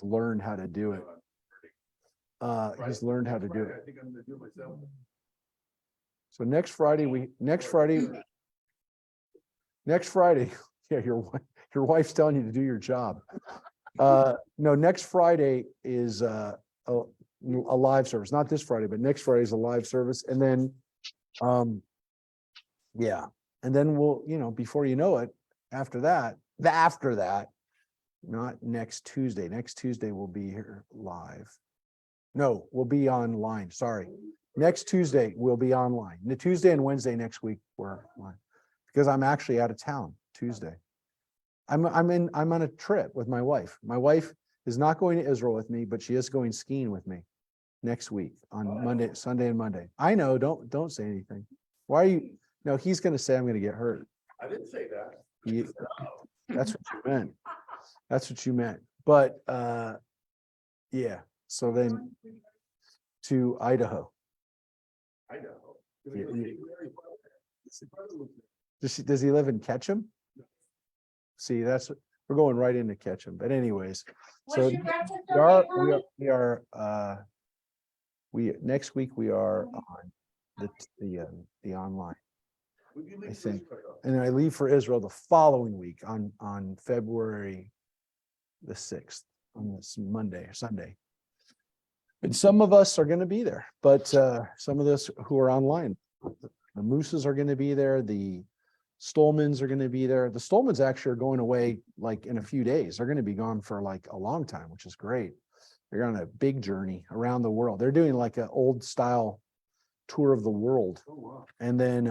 just learned how to do it. He's learned how to do it. I think I'm gonna do it myself. So next Friday, yeah, your wife's telling you to do your job. No, next Friday is a live service, not this Friday, but next Friday is a live service. And then, yeah, and then we'll, before you know it, after that, not next Tuesday. Next Tuesday we'll be here live. No, we'll be online. Sorry. Next Tuesday we'll be online. The Tuesday and Wednesday next week we're online because I'm actually out of town Tuesday. I'm on a trip with my wife. My wife is not going to Israel with me, but she is going skiing with me next week on Monday, Sunday and Monday. I know, don't say anything. Why are you? No, he's going to say I'm going to get hurt. I didn't say that. That's what you meant. That's what you meant. But yeah. So then to Idaho. Idaho. Does he live in Ketchum? See, we're going right into Ketchum. But anyways, so next week we are on the online, I think, and I leave for Israel the following week on February the 6th, on this Monday or Sunday. And some of us are going to be there, but some of us who are online, the Mooses are going to be there. The Stolmans are going to be there. The Stolmans actually are going away like in a few days. They're going to be gone for like a long time, which is great. They're on a big journey around the world. They're doing like an old style tour of the world. Oh, wow. And then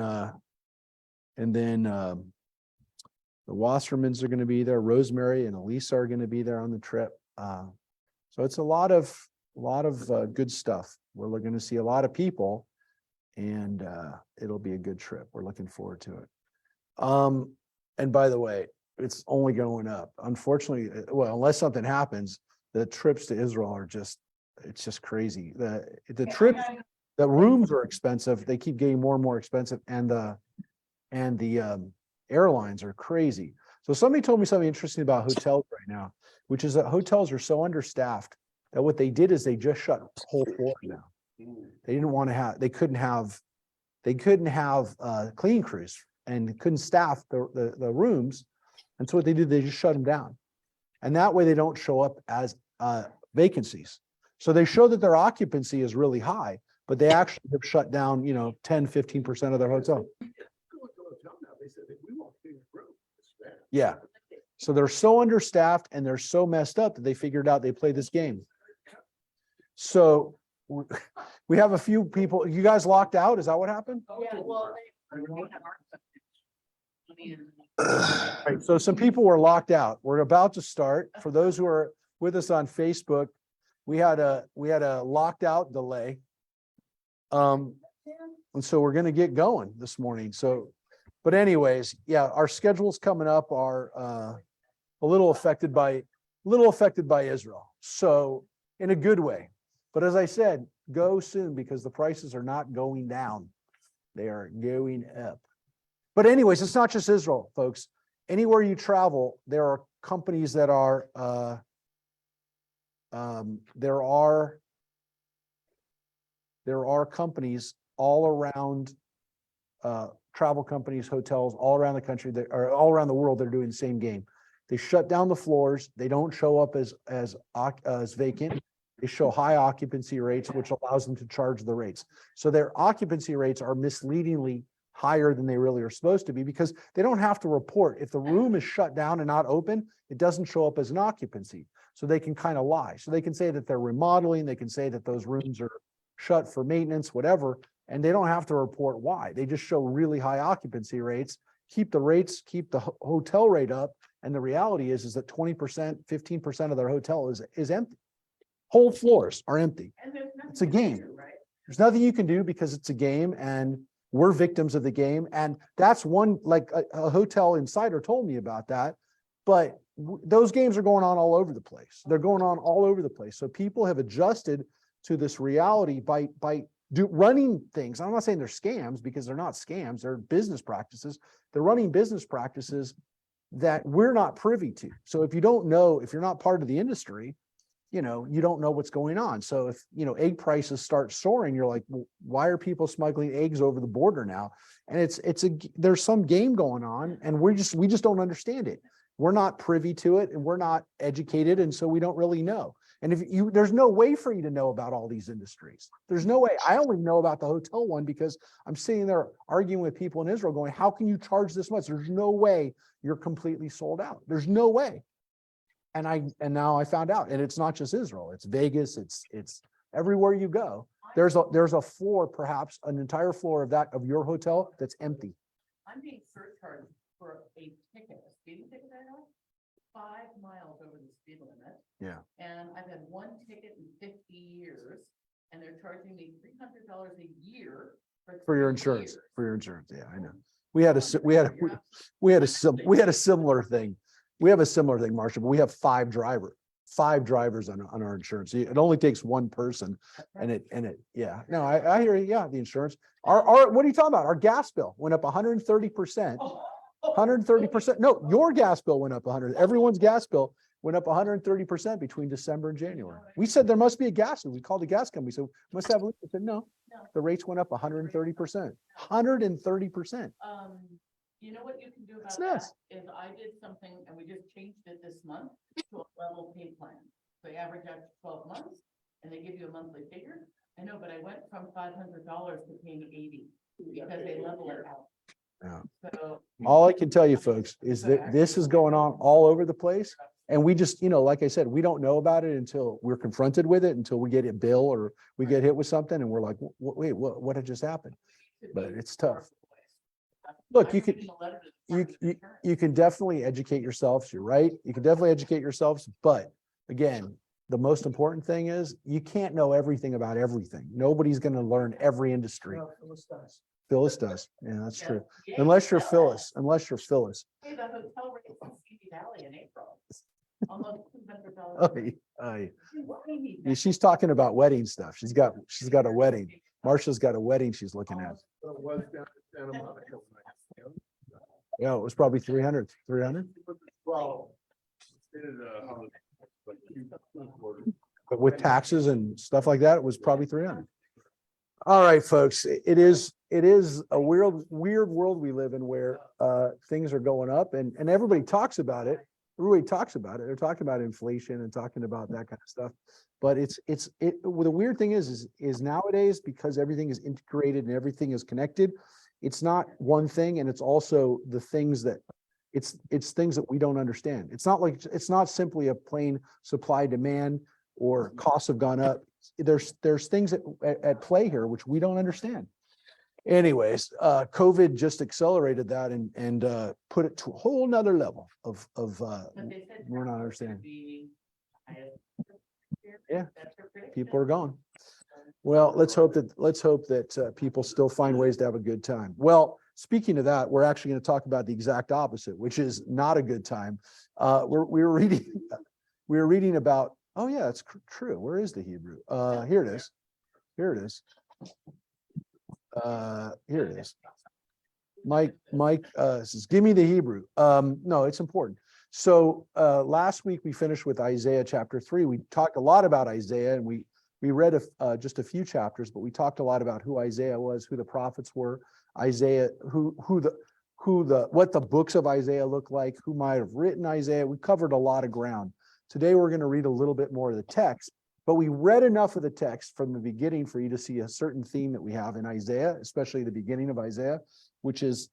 the Wassermans are going to be there. Rosemary and Elisa are going to be there on the trip. So it's a lot of good stuff. We're going to see a lot of people, and it'll be a good trip. We're looking forward to it. And by the way, it's only going up. Unfortunately, well, unless something happens, the trips to Israel are it's just crazy. The trips, the rooms are expensive. They keep getting more and more expensive, and the airlines are crazy. So somebody told me something interesting about hotels right now, which is that hotels are so understaffed that what they did is they just shut whole floors down. They didn't want to have, they couldn't have cleaning crews and couldn't staff the rooms. And so what they did, they just shut them down. And that way they don't show up as vacancies. So they show that their occupancy is really high, but they actually have shut down, 10, 15% of their hotel. Yeah. So they're so understaffed and they're so messed up that they figured out they play this game. So we have a few people. You guys locked out? Is that what happened? Yeah, well, Right, so some people were locked out. We're about to start. For those who are with us on Facebook, we had a locked out delay. And so we're going to get going this morning. So, but anyways, yeah, our schedules coming up are a little affected by Israel. So in a good way. But as I said, go soon because the prices are not going down. They are going up. But anyways, it's not just Israel, folks. Anywhere you travel, there are companies that are, there are companies all around, travel companies, hotels, all around the country, that are all around the world that are doing the same game. They shut down the floors. They don't show up as vacant. They show high occupancy rates, which allows them to charge the rates. So their occupancy rates are misleadingly higher than they really are supposed to be because they don't have to report. If the room is shut down and not open, it doesn't show up as an occupancy. So they can kind of lie. So they can say that they're remodeling. They can say that those rooms are shut for maintenance, whatever, and they don't have to report why. They just show really high occupancy rates, keep the hotel rate up. And the reality is that 20%, 15% of their hotel is empty. Whole floors are empty. It's a game. There's nothing you can do because it's a game and we're victims of the game. And that's one, like a hotel insider told me about that. But those games are going on all over the place. They're going on all over the place. So people have adjusted to this reality by running things. I'm not saying they're scams because they're not scams. They're business practices. They're running business practices that we're not privy to. So if you don't know, if you're not part of the industry, you don't know what's going on. So if, egg prices start soaring, you're like, well, why are people smuggling eggs over the border now? And there's some game going on, and we just don't understand it. We're not privy to it, and we're not educated. And so we don't really know. And there's no way for you to know about all these industries. There's no way. I only know about the hotel one because I'm sitting there arguing with people in Israel going, how can you charge this much? There's no way you're completely sold out. There's no way. And now I found out, and it's not just Israel, it's Vegas, it's everywhere you go. There's a floor, perhaps an entire floor of your hotel that's empty. I'm being surcharged for a ticket, a speeding ticket I have, 5 miles over the speed limit. Yeah. And I've had one ticket in 50 years, and they're charging me $300 a year For your 3 insurance, years. for your insurance. Yeah, I know. We had a similar thing. We have a similar thing, Marcia, but we have 5 drivers on our insurance. It only takes one person, yeah. No, I hear you. Yeah, the insurance. Our what are you talking about? Our gas bill went up 130%. 130%. No, your gas bill went up 100. Everyone's gas bill went up 130% between December and January. We said there must be a gas. We called the gas company. So must have. They said no. The rates went up 130%. 130%. You know what you can do about That's that nice. is I did something, and we just changed it this month to a level pay plan. They average out to 12 months, and they give you a monthly figure. I know, but I went from $500 to paying 80 because they level it out. Yeah. So All I can tell you, folks, is that this is going on all over the place. And we just, like I said, we don't know about it until we're confronted with it, until we get a bill or we get hit with something and we're like, wait, what had just happened? But it's tough. Look, you can definitely educate yourselves. You're right. You can definitely educate yourselves. But again, the most important thing is you can't know everything about everything. Nobody's going to learn every industry. Phyllis does. Yeah, that's true. Unless you're Phyllis. Hey, the hotel rate in Simi Valley in April. Almost $200. Yeah, she's talking about wedding stuff. She's got a wedding. Marcia's got a wedding she's looking at. It was down in Santa Monica. Yeah, it was probably 300. Well, it is a holiday, but But with taxes and stuff like that, it was probably 300. All right, folks, it is a weird world we live in where things are going up and everybody talks about it. Everybody talks about it. They're talking about inflation and talking about that kind of stuff. But well, the weird thing is nowadays, because everything is integrated and everything is connected, it's not one thing, and it's also the things that it's things that we don't understand. It's not simply a plain supply demand or costs have gone up. There's things at play here which we don't understand. Anyways, COVID just accelerated that and put it to a whole nother level of we're not understanding. Yeah, people are gone. Well, let's hope that people still find ways to have a good time. Well, speaking of that, we're actually going to talk about the exact opposite, which is not a good time. We were reading about. Oh yeah, it's true. Where is the Hebrew? Here it is. Here it is. Here it is. Mike says, give me the Hebrew. No, it's important. So last week we finished with Isaiah chapter 3. We talked a lot about Isaiah, and we read just a few chapters, but we talked a lot about who Isaiah was, who the prophets were, Isaiah, what the books of Isaiah look like, who might have written Isaiah. We covered a lot of ground. Today we're going to read a little bit more of the text, but we read enough of the text from the beginning for you to see a certain theme that we have in Isaiah, especially the beginning of Isaiah, which is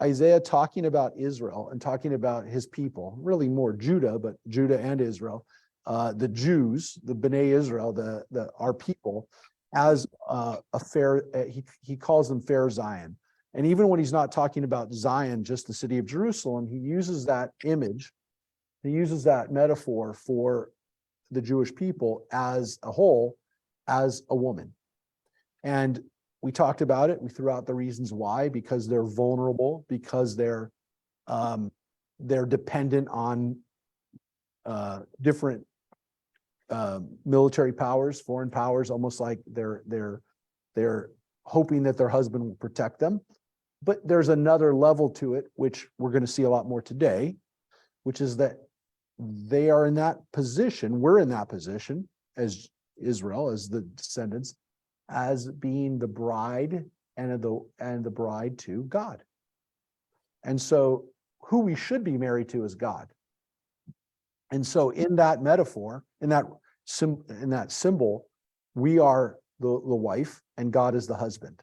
Isaiah talking about Israel and talking about his people, really more Judah, but Judah and Israel, the Jews, the B'nai Israel, our people, as a fair, he calls them fair Zion. And even when he's not talking about Zion, just the city of Jerusalem, he uses that image, he uses that metaphor for the Jewish people as a whole, as a woman. And we talked about it. We threw out the reasons why, because they're vulnerable, because they're dependent on different military powers, foreign powers, almost like they're hoping that their husband will protect them. But there's another level to it, which we're going to see a lot more today, which is that they are in that position. We're in that position as Israel, as the descendants, as being the bride and the bride to God. And so who we should be married to is God. And so in that metaphor, in that symbol, we are the wife and God is the husband.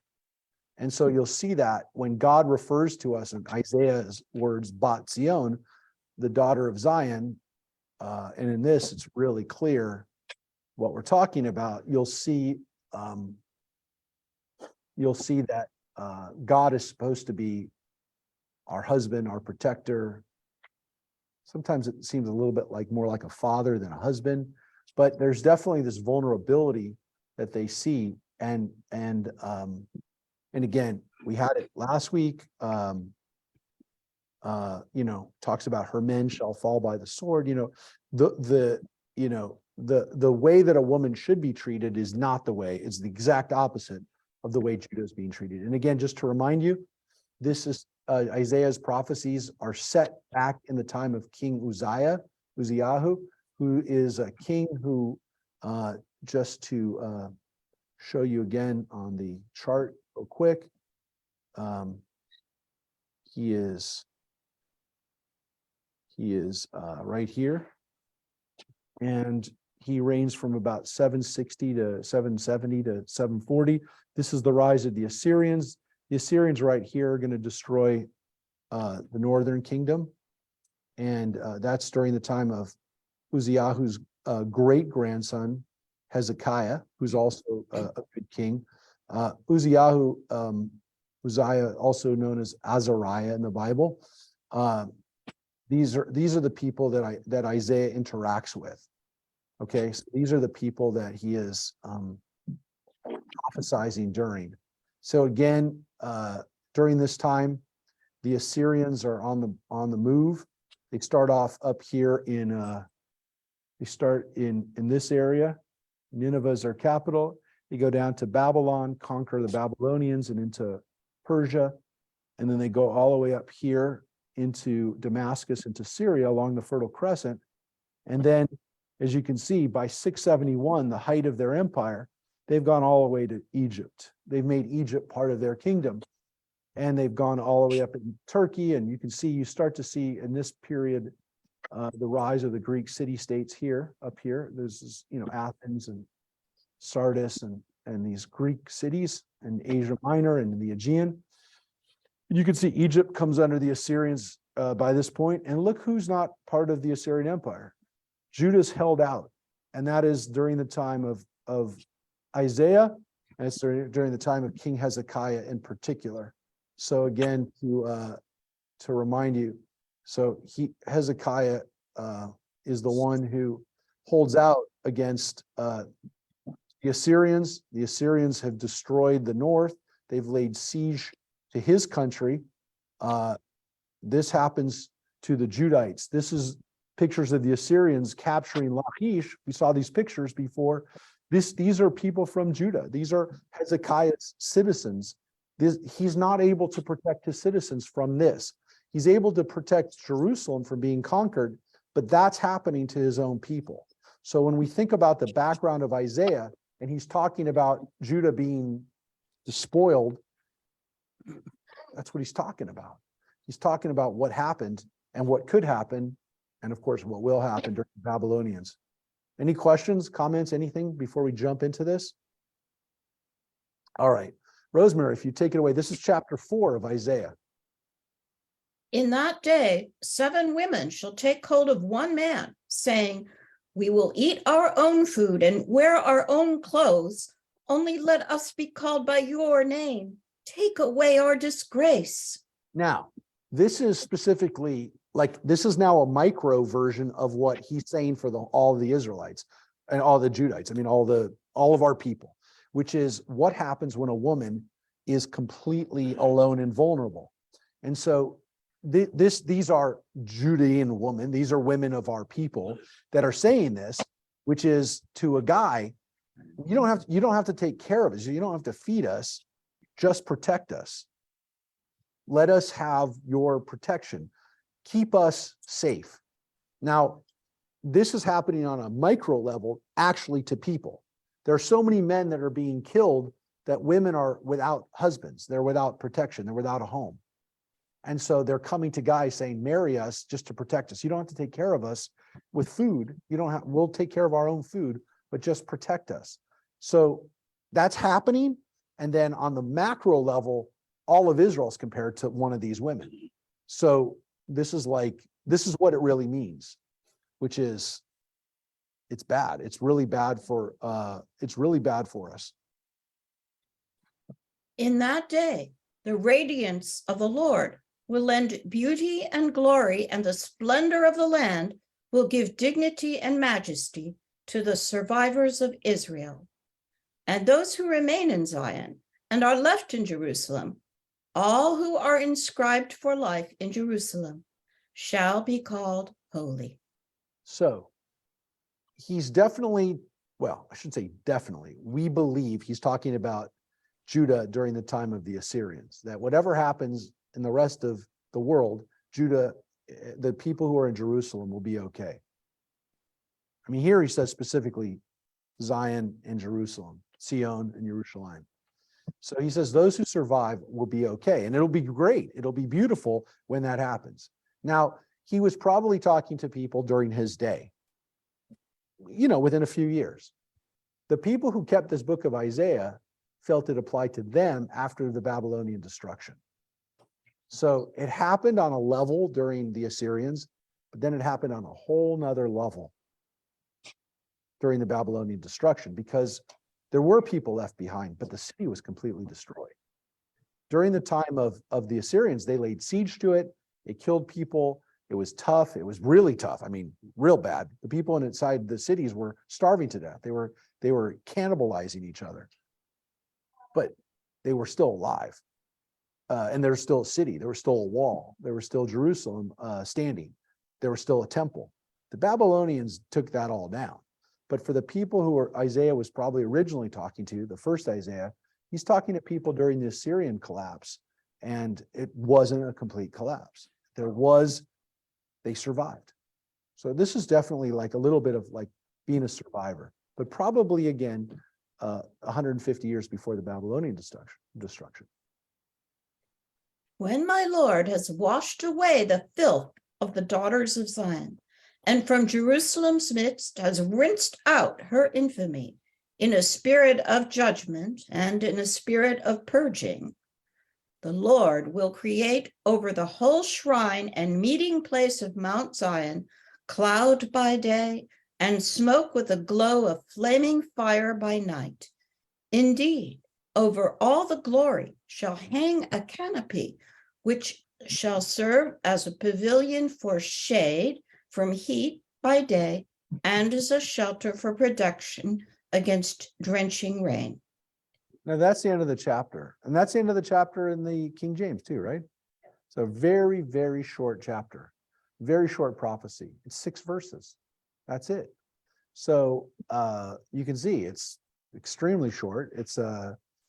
And so you'll see that when God refers to us in Isaiah's words, Bat Zion, the daughter of Zion, and in this, it's really clear what we're talking about. You'll see that God is supposed to be our husband, our protector. Sometimes it seems a little bit more like a father than a husband, but there's definitely this vulnerability that they see. And again, we had it last week. Talks about her men shall fall by the sword. The way that a woman should be treated is not the way. It's the exact opposite of the way Judah is being treated. And again, just to remind you, this is Isaiah's prophecies are set back in the time of King Uzziah, who is a king who, just to show you again on the chart real quick, he is right here, and he reigns from about 760 to 770 to 740. This is the rise of the Assyrians. The Assyrians right here are going to destroy the northern kingdom. And that's during the time of Uzziah's great-grandson, Hezekiah, who's also a good king. Uzziah, also known as Azariah in the Bible. These are the people that Isaiah interacts with. Okay, so these are the people that he is prophesizing during. So again, during this time, the Assyrians are on the move. They start off up here they start in this area. Nineveh is their capital. They go down to Babylon, conquer the Babylonians and into Persia. And then they go all the way up here into Damascus, into Syria along the Fertile Crescent. And then, as you can see, by 671, the height of their empire, they've gone all the way to Egypt. They've made Egypt part of their kingdom. And they've gone all the way up in Turkey. And you start to see in this period, the rise of the Greek city-states up here. There's Athens and Sardis and these Greek cities in Asia Minor and in the Aegean. You can see Egypt comes under the Assyrians by this point. And look who's not part of the Assyrian Empire. Judah's held out. And that is during the time of Isaiah, and it's during the time of King Hezekiah in particular. So again, to remind you, so Hezekiah is the one who holds out against the Assyrians. The Assyrians have destroyed the north. They've laid siege to his country. This happens to the Judites. This is pictures of the Assyrians capturing Lachish. We saw these pictures before. These are people from Judah. These are Hezekiah's citizens. He's not able to protect his citizens from this. He's able to protect Jerusalem from being conquered, but that's happening to his own people. So when we think about the background of Isaiah, and he's talking about Judah being despoiled, that's what he's talking about. He's talking about what happened and what could happen, and of course, what will happen during the Babylonians. Any questions, comments, anything before we jump into this? All right. Rosemary, if you take it away, this is chapter 4 of Isaiah. In that day, 7 women shall take hold of one man, saying, we will eat our own food and wear our own clothes. Only let us be called by your name. Take away our disgrace. Now, this is specifically this is now a micro version of what he's saying for all the Israelites and all the Judites. I mean, all of our people, which is what happens when a woman is completely alone and vulnerable. And so these are Judean women. These are women of our people that are saying this, which is to a guy, you don't have to take care of us. You don't have to feed us. Just protect us. Let us have your protection. Keep us safe. Now, this is happening on a micro level, actually to people. There are so many men that are being killed that women are without husbands. They're without protection. They're without a home. And so they're coming to guys saying, marry us just to protect us. You don't have to take care of us with food. You don't have, we'll take care of our own food, but just protect us. So that's happening. And then on the macro level, all of Israel is compared to one of these women. So this is what it really means, which is, it's bad. It's really bad for us. In that day, the radiance of the Lord will lend beauty and glory, and the splendor of the land will give dignity and majesty to the survivors of Israel. And those who remain in Zion and are left in Jerusalem, all who are inscribed for life in Jerusalem, shall be called holy. So he's definitely, well, I should say definitely, we believe he's talking about Judah during the time of the Assyrians, that whatever happens in the rest of the world, Judah, the people who are in Jerusalem will be okay. I mean, here he says specifically Zion and Jerusalem, Sion and Jerusalem. So he says those who survive will be okay, and it'll be great. It'll be beautiful when that happens. Now, he was probably talking to people during his day, within a few years. The people who kept this book of Isaiah felt it applied to them after the Babylonian destruction. So it happened on a level during the Assyrians, but then it happened on a whole nother level during the Babylonian destruction, because there were people left behind, but the city was completely destroyed. During the time of the Assyrians, they laid siege to it. They killed people. It was tough. It was really tough. I mean, real bad. The people inside the cities were starving to death. They were cannibalizing each other, but they were still alive. And there's still a city. There was still a wall. There was still Jerusalem standing. There was still a temple. The Babylonians took that all down. But for the people who Isaiah was probably originally talking to, the first Isaiah, he's talking to people during the Assyrian collapse, and it wasn't a complete collapse. They survived. So this is definitely like a little bit of like being a survivor, but probably again, 150 years before the Babylonian destruction. When my Lord has washed away the filth of the daughters of Zion, and from Jerusalem's midst has rinsed out her infamy in a spirit of judgment and in a spirit of purging, the Lord will create over the whole shrine and meeting place of Mount Zion cloud by day and smoke with a glow of flaming fire by night. Indeed, over all the glory shall hang a canopy, which shall serve as a pavilion for shade from heat by day and as a shelter for protection against drenching rain. Now that's the end of the chapter. And that's the end of the chapter in the King James too, right? So very, very short chapter, very short prophecy. It's 6 verses. That's it. So you can see it's extremely short. It's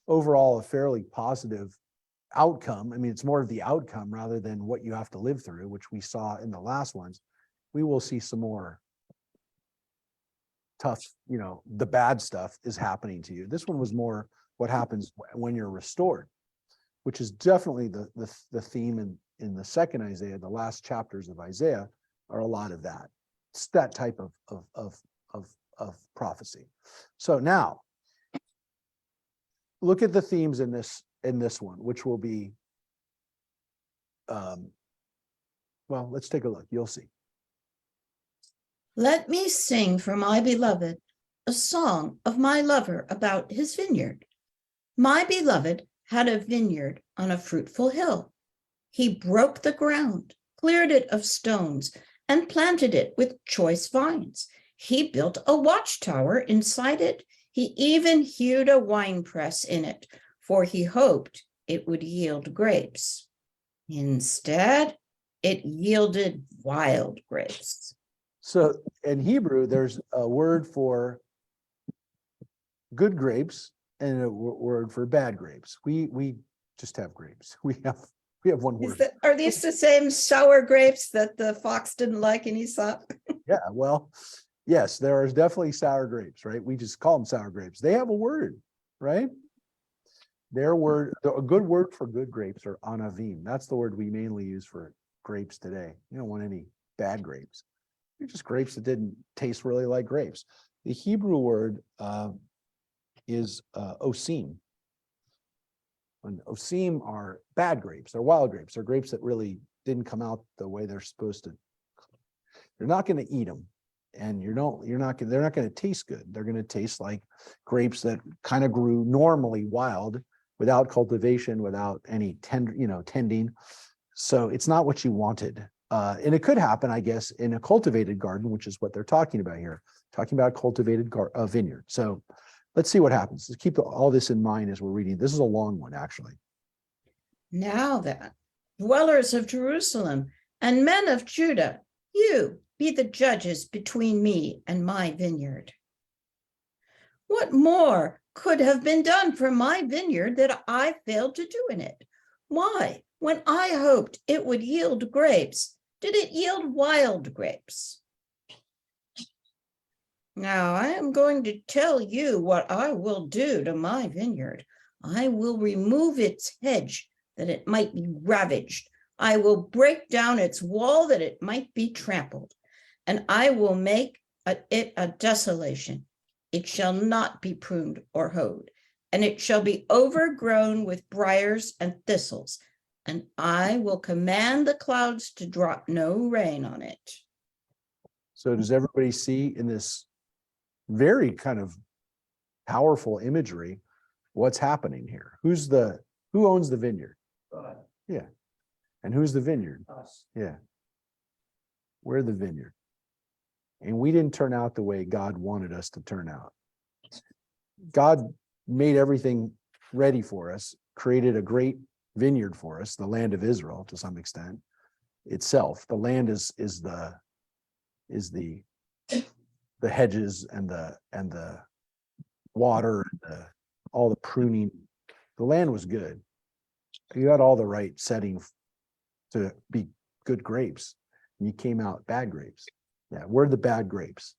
overall a fairly positive outcome. I mean, it's more of the outcome rather than what you have to live through, which we saw in the last ones. We will see some more tough, the bad stuff is happening to you. This one was more what happens when you're restored, which is definitely the theme in the second Isaiah. The last chapters of Isaiah are a lot of that. It's that type of prophecy. So now look at the themes in this one, which will be, well, let's take a look. You'll see. Let me sing for my beloved a song of my lover about his vineyard. My beloved had a vineyard on a fruitful hill. He broke the ground, cleared it of stones, and planted it with choice vines. He built a watchtower inside it. He even hewed a winepress in it, for he hoped it would yield grapes. Instead, it yielded wild grapes. So in Hebrew, there's a word for good grapes and a word for bad grapes. We just have grapes. We have one word. Are these the same sour grapes that the fox didn't like in Aesop? Yeah, well, yes, there is definitely sour grapes, right? We just call them sour grapes. They have a word, right? Their word, a good word for good grapes are anavim. That's the word we mainly use for grapes today. You don't want any bad grapes. They're just grapes that didn't taste really like grapes. The Hebrew word is osim. And osim are bad grapes. They're wild grapes. They're grapes that really didn't come out the way they're supposed to. You're not going to eat them, and they're not going to taste good. They're going to taste like grapes that kind of grew normally wild, without cultivation, without any tending. So it's not what you wanted. And it could happen, I guess, in a cultivated garden, which is what they're talking about here, talking about cultivated vineyard. So let's see what happens. Let's keep all this in mind as we're reading. This is a long one, actually. Now then, dwellers of Jerusalem and men of Judah, you be the judges between me and my vineyard. What more could have been done for my vineyard that I failed to do in it? Why, when I hoped it would yield grapes, did it yield wild grapes? Now I am going to tell you what I will do to my vineyard. I will remove its hedge that it might be ravaged. I will break down its wall that it might be trampled, and I will make it a desolation. It shall not be pruned or hoed, and it shall be overgrown with briars and thistles, and I will command the clouds to drop no rain on it. So does everybody see in this very kind of powerful imagery what's happening here? Who owns the vineyard? Yeah. And who's the vineyard? Us. Yeah. We're the vineyard. And we didn't turn out the way God wanted us to turn out. God made everything ready for us, created a great vineyard for us, the land of Israel to some extent itself. The land is the hedges and the water, and all the pruning. The land was good. You had all the right setting to be good grapes. And you came out bad grapes. Yeah, we're the bad grapes.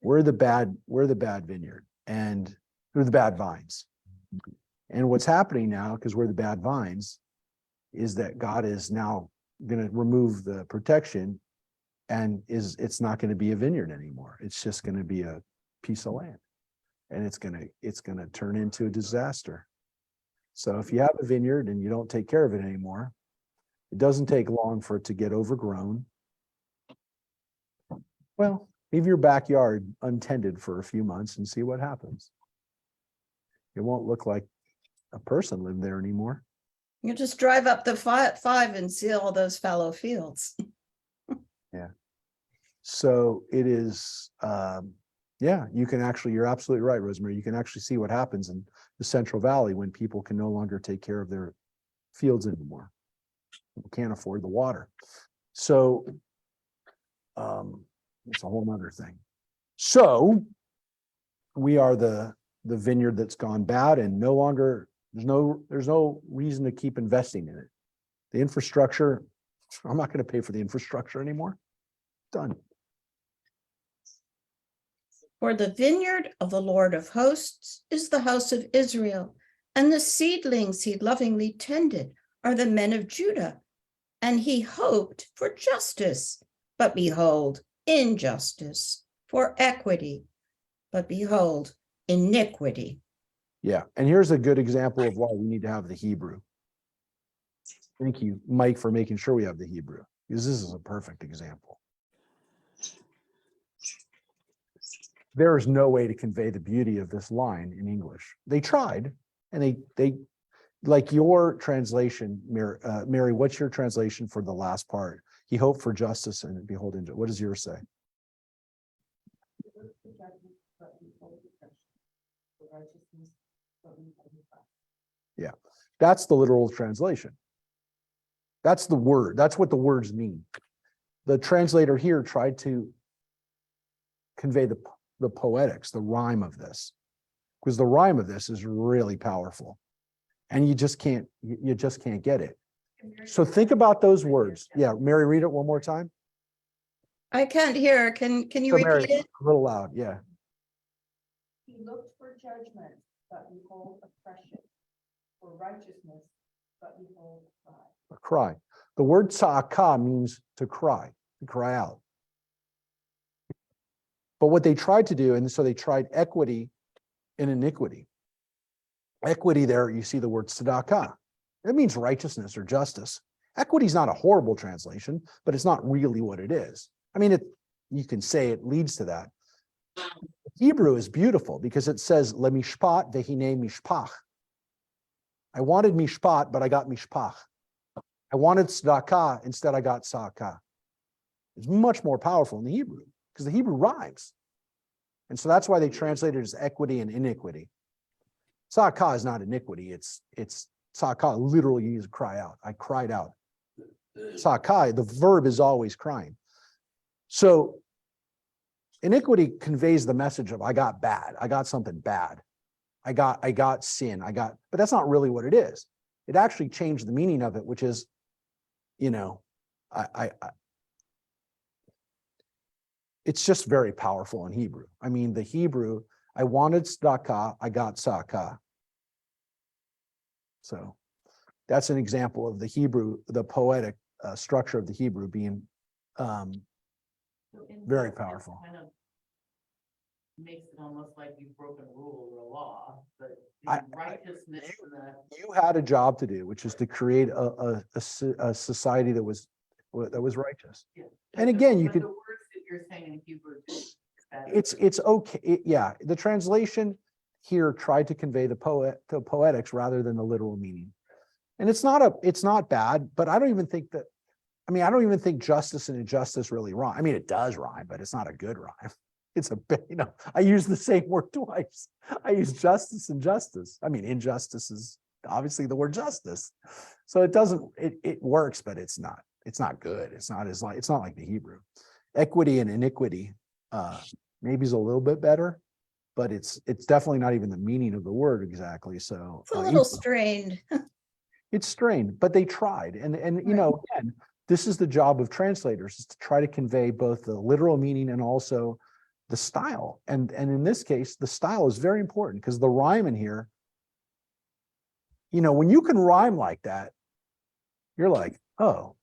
We're the bad vineyard, and we're the bad vines. And what's happening now, because we're the bad vines, is that God is now going to remove the protection, and it's not going to be a vineyard anymore. It's just going to be a piece of land, and it's going to turn into a disaster. So if you have a vineyard and you don't take care of it anymore, it doesn't take long for it to get overgrown. Well, leave your backyard untended for a few months and see what happens. It won't look like a person lived there anymore. You just drive up the five and see all those fallow fields. Yeah. So it is, you can actually, you're absolutely right, Rosemary. You can actually see what happens in the Central Valley when people can no longer take care of their fields anymore. Can't afford the water. So it's a whole nother thing. So we are the vineyard that's gone bad, and no longer, there's no reason to keep investing in it. The infrastructure, I'm not going to pay for the infrastructure anymore. Done. For the vineyard of the Lord of hosts is the house of Israel, and the seedlings he lovingly tended are the men of Judah. And he hoped for justice, but behold, injustice, for equity, but behold, iniquity. Yeah. And here's a good example of why we need to have the Hebrew. Thank you, Mike, for making sure we have the Hebrew, because this is a perfect example. There is no way to convey the beauty of this line in English. They tried, and they like your translation, Mary, what's your translation for the last part? He hoped for justice and behold, what does yours say? Yeah, that's the literal translation. That's the word. That's what the words mean. The translator here tried to convey the poetics, the rhyme of this, because the rhyme of this is really powerful, and you just can't get it. So think about those words. Yeah, Mary, read it one more time. I can't hear. Can you So Mary, repeat it? a little loud, yeah. He looked for judgment, but behold oppression, for righteousness, but behold pride. A cry. The word tza'akah means to cry out. But what they tried to do, and so they tried equity and iniquity. Equity there, you see the word tzedakah. It means righteousness or justice. Equity is not a horrible translation, but it's not really what it is. I mean, you can say it leads to that. Hebrew is beautiful because it says lemishpat vehine mishpach. I wanted mishpat, but I got mishpach. I wanted tzedakah, instead I got tzedakah. It's much more powerful in the Hebrew because the Hebrew rhymes. And so that's why they translate it as equity and iniquity. Tzedakah is not iniquity. It's tzedakah literally means cry out. I cried out. Tzedakah, the verb is always crying. So iniquity conveys the message of I got bad. I got something bad. I got sin. But that's not really what it is. It actually changed the meaning of it, which is, it's just very powerful in Hebrew. I mean, the Hebrew, I wanted tzedakah, I got tzedakah. So that's an example of the Hebrew, the poetic structure of the Hebrew being So in very that, it powerful. Kind of makes it almost like you've broken a rule or a law, but I- the righteousness and the. You had a job to do, which is to create a society that was righteous. Yeah. And again, you But could- the words that you're saying in Hebrew. It's okay. Yeah, the translation here tried to convey the poetics rather than the literal meaning. And it's not bad, but I don't even think justice and injustice really rhyme. I mean, it does rhyme, but it's not a good rhyme. It's I use the same word twice. I use justice and justice. I mean, injustice is obviously the word justice. So it works, but it's not good. It's not like the Hebrew. Equity and iniquity maybe is a little bit better, but it's definitely not even the meaning of the word exactly. So It's a little strained. it's strained, but they tried. And again, this is the job of translators, is to try to convey both the literal meaning and also the style. And in this case, the style is very important because the rhyme in here, when you can rhyme like that, you're like, oh,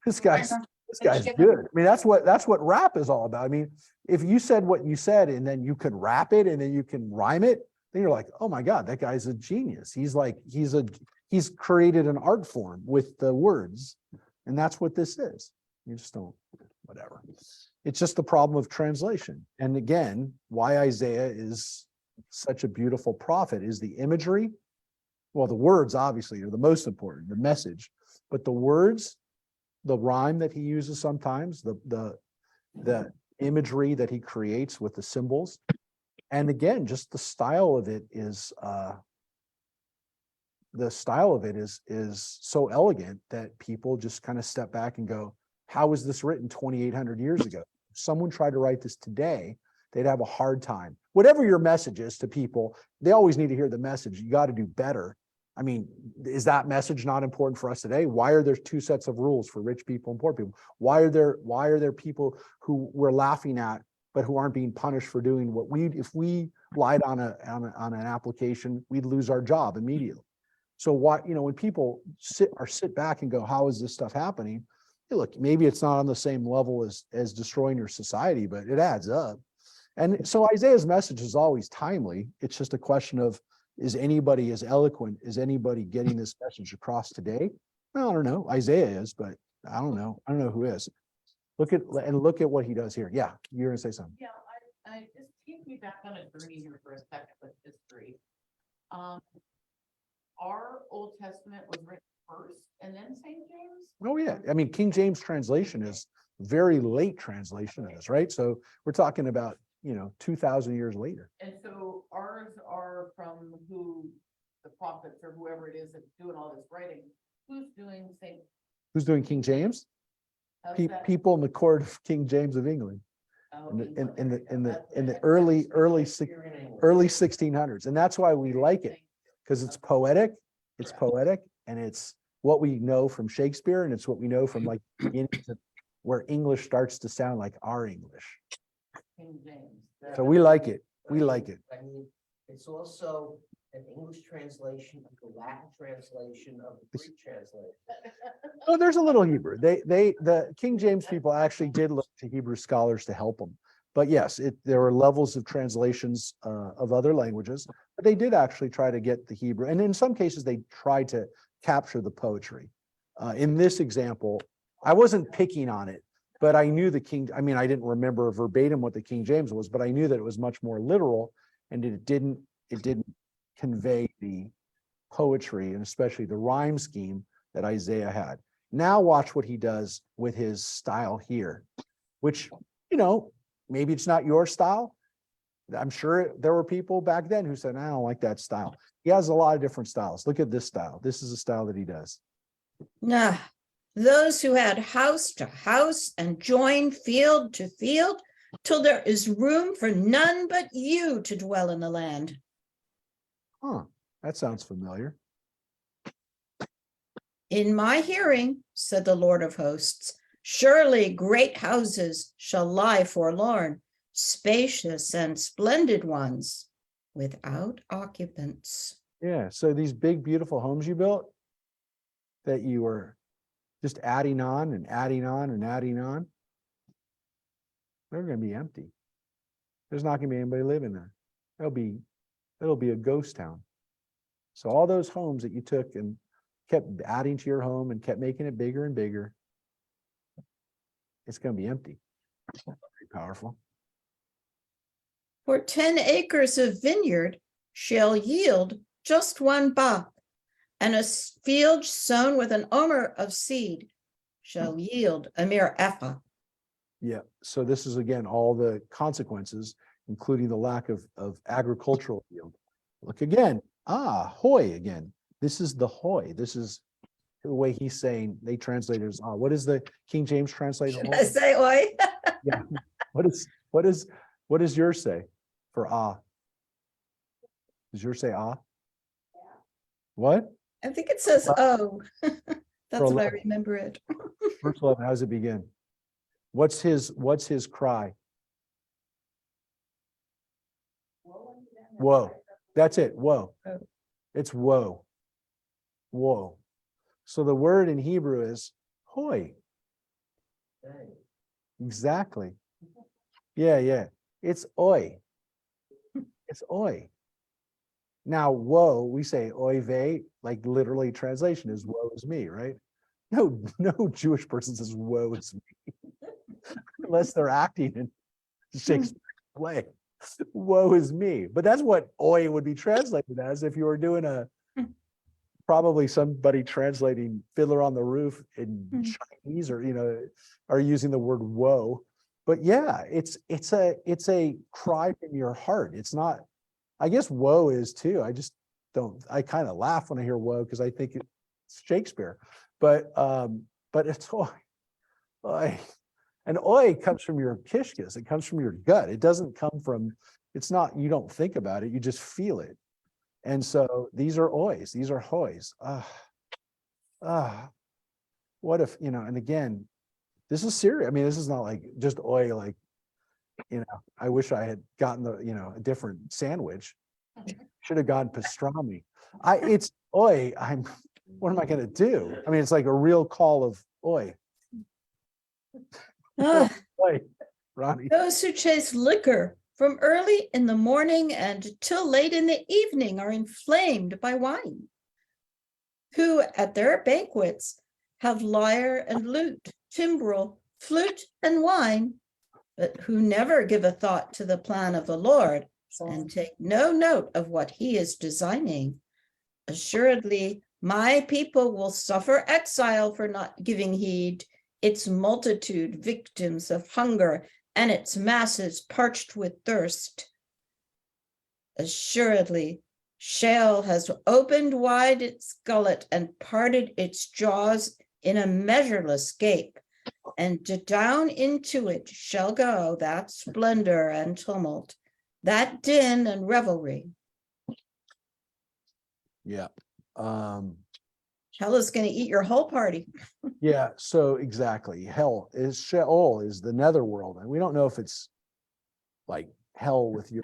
this guy's good. I mean, that's what rap is all about. I mean, if you said what you said and then you could rap it and then you can rhyme it, then you're like, oh my God, that guy's a genius. He's created an art form with the words. And that's what this is. You just don't, whatever. It's just the problem of translation. And again, why Isaiah is such a beautiful prophet is the imagery. Well, the words obviously are the most important, the message, but the words, the rhyme that he uses sometimes, the imagery that he creates with the symbols. And again, just the style of it is so elegant that people just kind of step back and go, how was this written 2,800 years ago? If someone tried to write this today, they'd have a hard time. Whatever your message is to people, they always need to hear the message. You got to do better. I mean, is that message not important for us today? Why are there two sets of rules for rich people and poor people? Why are there people who we're laughing at, but who aren't being punished for doing what if we lied on an application, we'd lose our job immediately. So why, when people sit back and go, how is this stuff happening? Hey, look, maybe it's not on the same level as destroying your society, but it adds up. And so Isaiah's message is always timely. It's just a question of, is anybody as eloquent? Is anybody getting this message across today? Well, I don't know. Isaiah is, but I don't know. I don't know who is. Look at what he does here. Yeah, you're gonna say something. Yeah, I just take me back on a journey here for a second with history. Our Old Testament was written first and then St. James? Oh yeah, I mean, King James translation is very late translation of this, right? So we're talking about 2,000 years later. And so ours are from who the prophets or whoever it is that's doing all this writing. Who's doing King James? how's Pe- that? people in the court of King James of England Oh, in the England. early 1600s, and that's why we like it, because it's poetic. It's poetic, and it's what we know from Shakespeare, and it's what we know from like beginning to where English starts to sound like our English. King James. So we like it. We like it. I mean, it's also an English translation of the Latin translation of the Greek translation. Oh, there's a little Hebrew. The King James people actually did look to Hebrew scholars to help them. But yes, there were levels of translations of other languages, but they did actually try to get the Hebrew. And in some cases, they tried to capture the poetry. In this example, I wasn't picking on it, but I knew I didn't remember verbatim what the King James was, but I knew that it was much more literal and it didn't convey the poetry and especially the rhyme scheme that Isaiah had. Now watch what he does with his style here, which, maybe it's not your style. I'm sure there were people back then who said, I don't like that style. He has a lot of different styles. Look at this style. This is a style that he does. Nah, those who had house to house and joined field to field, till there is room for none but you to dwell in the land. Huh, that sounds familiar. In my hearing, said the Lord of hosts, surely great houses shall lie forlorn, spacious and splendid ones, without occupants. Yeah, so these big, beautiful homes you built that you were just adding on and adding on and adding on, they're going to be empty. There's not going to be anybody living there. It'll be a ghost town. So all those homes that you took and kept adding to your home and kept making it bigger and bigger, it's going to be empty. Very powerful. For 10 acres of vineyard shall yield just one bach, and a field sown with an omer of seed shall yield a mere ephah. Yeah, so this is again, all the consequences, including the lack of agricultural yield. Look again, hoy again. This is the hoy. This is the way he's saying, they translate it as, what is the King James translation? Should I say oi? Yeah, what does yours say for Does yours say What? I think it says oh. That's what I 11. remember it. Verse 11, how does it begin? What's his cry? Whoa. That's it. Whoa. Oh. It's woe. Whoa. So the word in Hebrew is hoy. Dang. Exactly. Yeah. It's oi. It's oi. Now, woe, we say oy vey, like literally translation is woe is me, right? No Jewish person says woe is me. Unless they're acting in Shakespeare's play. Woe is me. But that's what oi would be translated as if you were doing probably somebody translating Fiddler on the Roof in Chinese or, are using the word woe. But yeah, it's a cry from your heart. It's not, I guess woe is too. I kind of laugh when I hear woe because I think it's Shakespeare, but it's oi. And oi comes from your kishkis. It comes from your gut. It doesn't come from, it's not, you don't think about it. You just feel it. And so these are ois. These are hoys. What if, and again, this is serious. I mean, this is not like just oi, like, I wish I had gotten a different sandwich. Should have gotten pastrami. It's oi. What am I going to do? I mean, it's like a real call of oi. Ah, Oi, Ronnie. those who chase liquor from early in the morning and till late in the evening are inflamed by wine, who at their banquets have lyre and lute, timbrel, flute, and wine, but who never give a thought to the plan of the Lord and take no note of what he is designing. Assuredly, my people will suffer exile for not giving heed, its multitude victims of hunger and its masses parched with thirst. Assuredly, Sheol has opened wide its gullet and parted its jaws in a measureless gape, and down into it shall go that splendor and tumult, that din and revelry. Yeah. Hell is going to eat your whole party. Yeah, so exactly. Hell is Sheol is the netherworld. And we don't know if it's like hell with your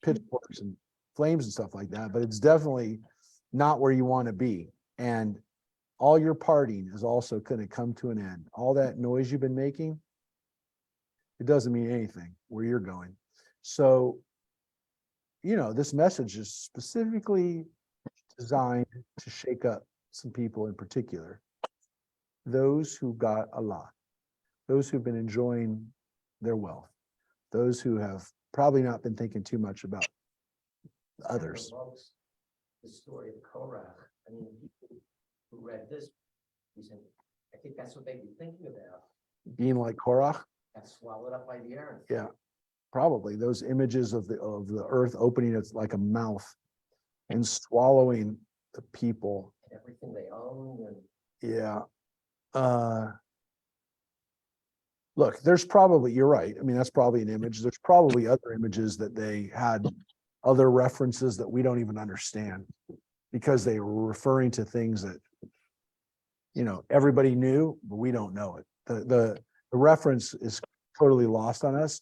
pitchforks and flames and stuff like that, but it's definitely not where you want to be. And all your partying is also going to come to an end. All that noise you've been making, it doesn't mean anything where you're going. So, this message is specifically designed to shake up some people in particular. Those who got a lot, those who've been enjoying their wealth, those who have probably not been thinking too much about others. The story of Korah. I mean, people who read this, I think that's what they'd be thinking about. Being like Korach, Got swallowed up by the earth. yeah, probably those images of the earth opening its like a mouth and swallowing the people. And everything they own and. Yeah. Look, there's probably, you're right. I mean, that's probably an image. There's probably other images that they had, other references that we don't even understand because they were referring to things that, everybody knew, but we don't know it. The reference is totally lost on us,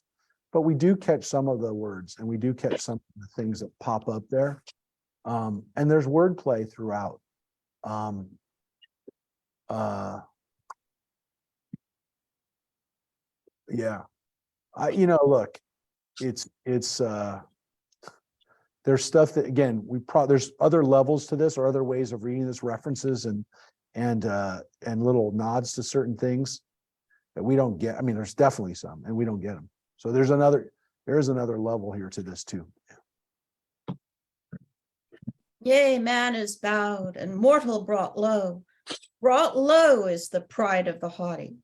but we do catch some of the words and we do catch some of the things that pop up there. And there's wordplay throughout. Yeah. Look, it's there's stuff that, again, there's other levels to this or other ways of reading this, references and little nods to certain things that we don't get. I mean, there's definitely some and we don't get them. So there is another level here to this too. Yea, man is bowed and mortal brought low. Brought low is the pride of the haughty,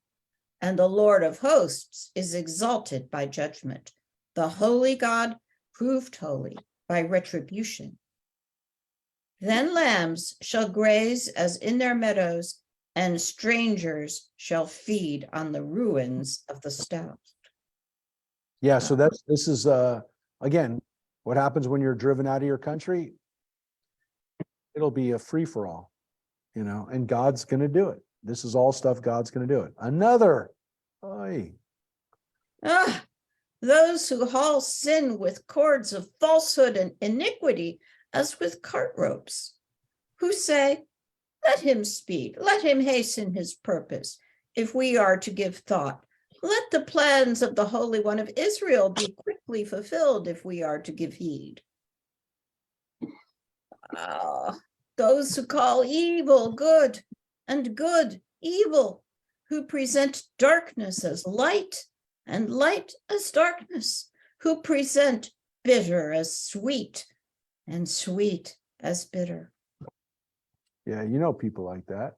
and the Lord of hosts is exalted by judgment. The holy God proved holy by retribution. Then lambs shall graze as in their meadows, and strangers shall feed on the ruins of the stout. Yeah, so this is again, what happens when you're driven out of your country? It'll be a free-for-all, and God's gonna do it. This is all stuff God's gonna do it. Those who haul sin with cords of falsehood and iniquity as with cart ropes, who say, let him speed, let him hasten his purpose. If we are to give thought, let the plans of the Holy One of Israel be quickly fulfilled if we are to give heed. Those who call evil good and good evil, who present darkness as light and light as darkness, who present bitter as sweet and sweet as bitter. Yeah, people like that.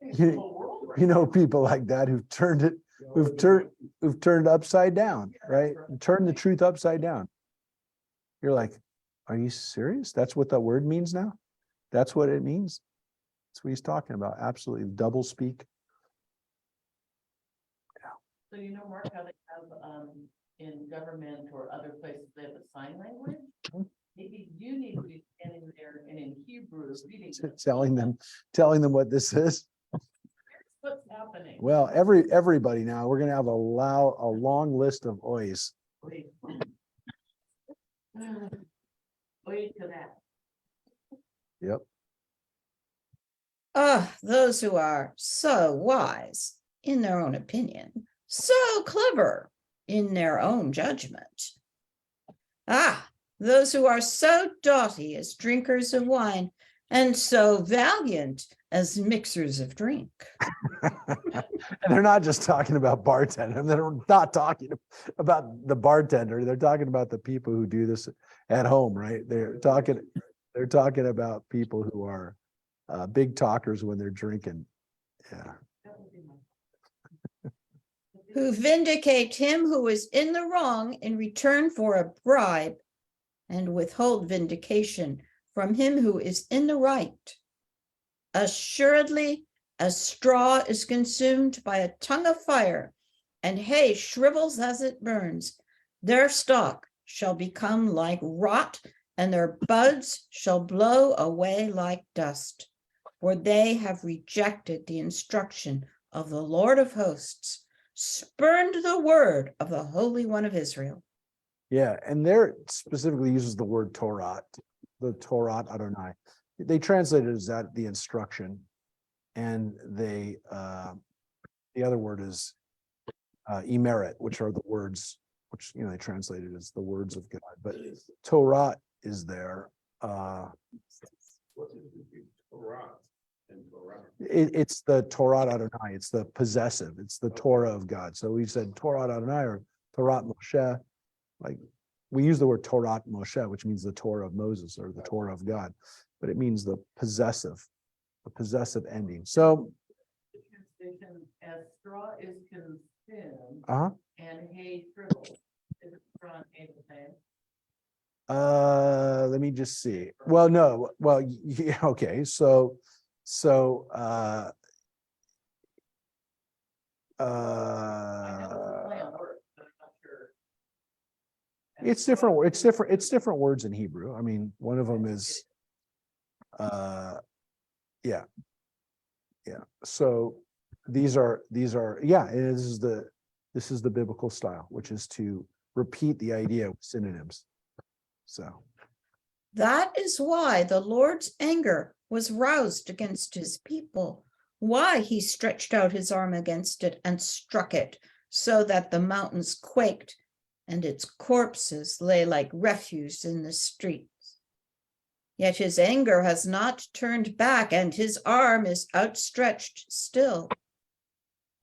The whole world right People like that who've turned upside down, right? Turn the truth upside down. You're like, are you serious? That's what that word means now? That's what it means? That's what he's talking about. Absolutely. Double speak. So Mark, how they have in government or other places, they have a sign language? Maybe you need to be standing there and in Hebrew reading this. Telling them what this is. What's happening? Well, everybody now, we're gonna have a long list of oys. Wait. Wait to that. Yep. Those who are so wise in their own opinion, so clever in their own judgment. Those who are so doughty as drinkers of wine, and so valiant as mixers of drink. And they're not just talking about bartender. They're not talking about the bartender. They're talking about the people who do this at home, right? They're talking about people who are big talkers when they're drinking. Yeah. Who vindicate him who is in the wrong in return for a bribe, and withhold vindication from him who is in the right. Assuredly, as straw is consumed by a tongue of fire, and hay shrivels as it burns, their stalk shall become like rot, and their buds shall blow away like dust. for they have rejected the instruction of the Lord of hosts, spurned the word of the Holy One of Israel. Yeah, and there specifically uses the word Torah, the Torah Adonai. They translate it as that, the instruction. And they, the other word is emeret, which are the words, which, they translate it as the words of God. But Torah is there. What is the Torah and Torah? It's the Torah Adonai. It's the possessive. It's the Torah of God. So we said Torah Adonai or Torah Moshe. Like we use the word Torah Moshe, which means the Torah of Moses or the Torah of God, but it means the possessive ending. So, The translation as straw is consumed uh-huh. and hay shriveled. Is it straw and hay the same? Let me just see. Well, no, well, yeah, okay. So, I know it's a play on words, but I'm not sure. And it's straw different. is It's different words in Hebrew. I mean, one of them is, yeah. So these are, yeah, and this is the biblical style, which is to repeat the idea with synonyms. So, That is why the Lord's anger was roused against his people, why he stretched out his arm against it and struck it, so that the mountains quaked and its corpses lay like refuse in the streets. Yet his anger has not turned back, and his arm is outstretched still.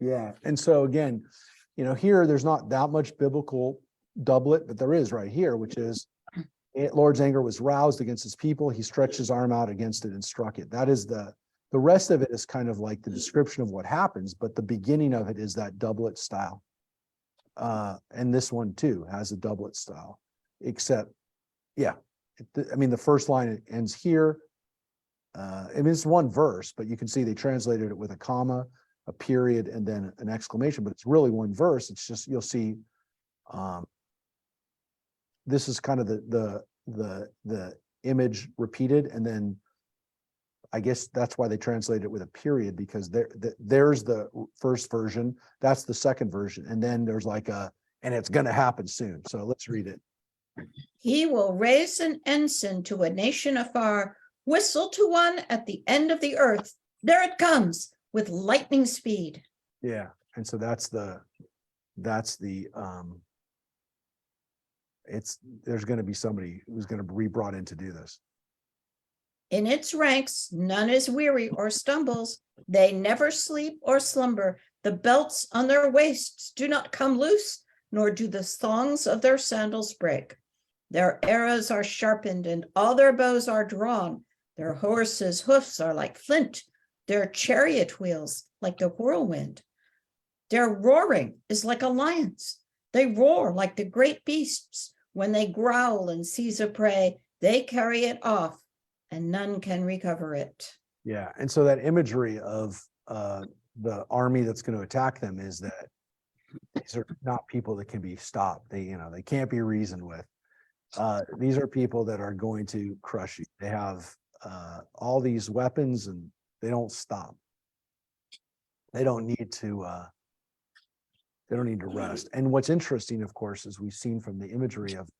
yeah. And so again, here there's not that much biblical doublet, but there is right here, which is Lord's anger was roused against his people. He stretched his arm out against it and struck it. That is the rest of it is kind of like the description of what happens, but the beginning of it is that doublet style. And this one too has a doublet style, except, yeah, the first line ends here. It's one verse, but you can see they translated it with a comma, a period, and then an exclamation, but it's really one verse. It's just, you'll see, this is kind of the image repeated, and then I guess that's why they translate it with a period, because there's the first version, that's the second version, and then there's like and it's going to happen soon. So let's read it. He will raise an ensign to a nation afar, whistle to one at the end of the earth. There it comes with lightning speed. Yeah, and so there's going to be somebody who's going to be brought in to do this. In its ranks, none is weary or stumbles. They never sleep or slumber. The belts on their waists do not come loose, nor do the thongs of their sandals break. Their arrows are sharpened and all their bows are drawn. Their horses' hoofs are like flint, their chariot wheels like the whirlwind. Their roaring is like a lion's. They roar like the great beasts. When they growl and seize a prey, they carry it off, and none can recover it. Yeah, and so that imagery of the army that's going to attack them is that these are not people that can be stopped. They can't be reasoned with. These are people that are going to crush you. They have all these weapons and they don't stop. They don't need to rest. And what's interesting, of course, is we've seen from the imagery of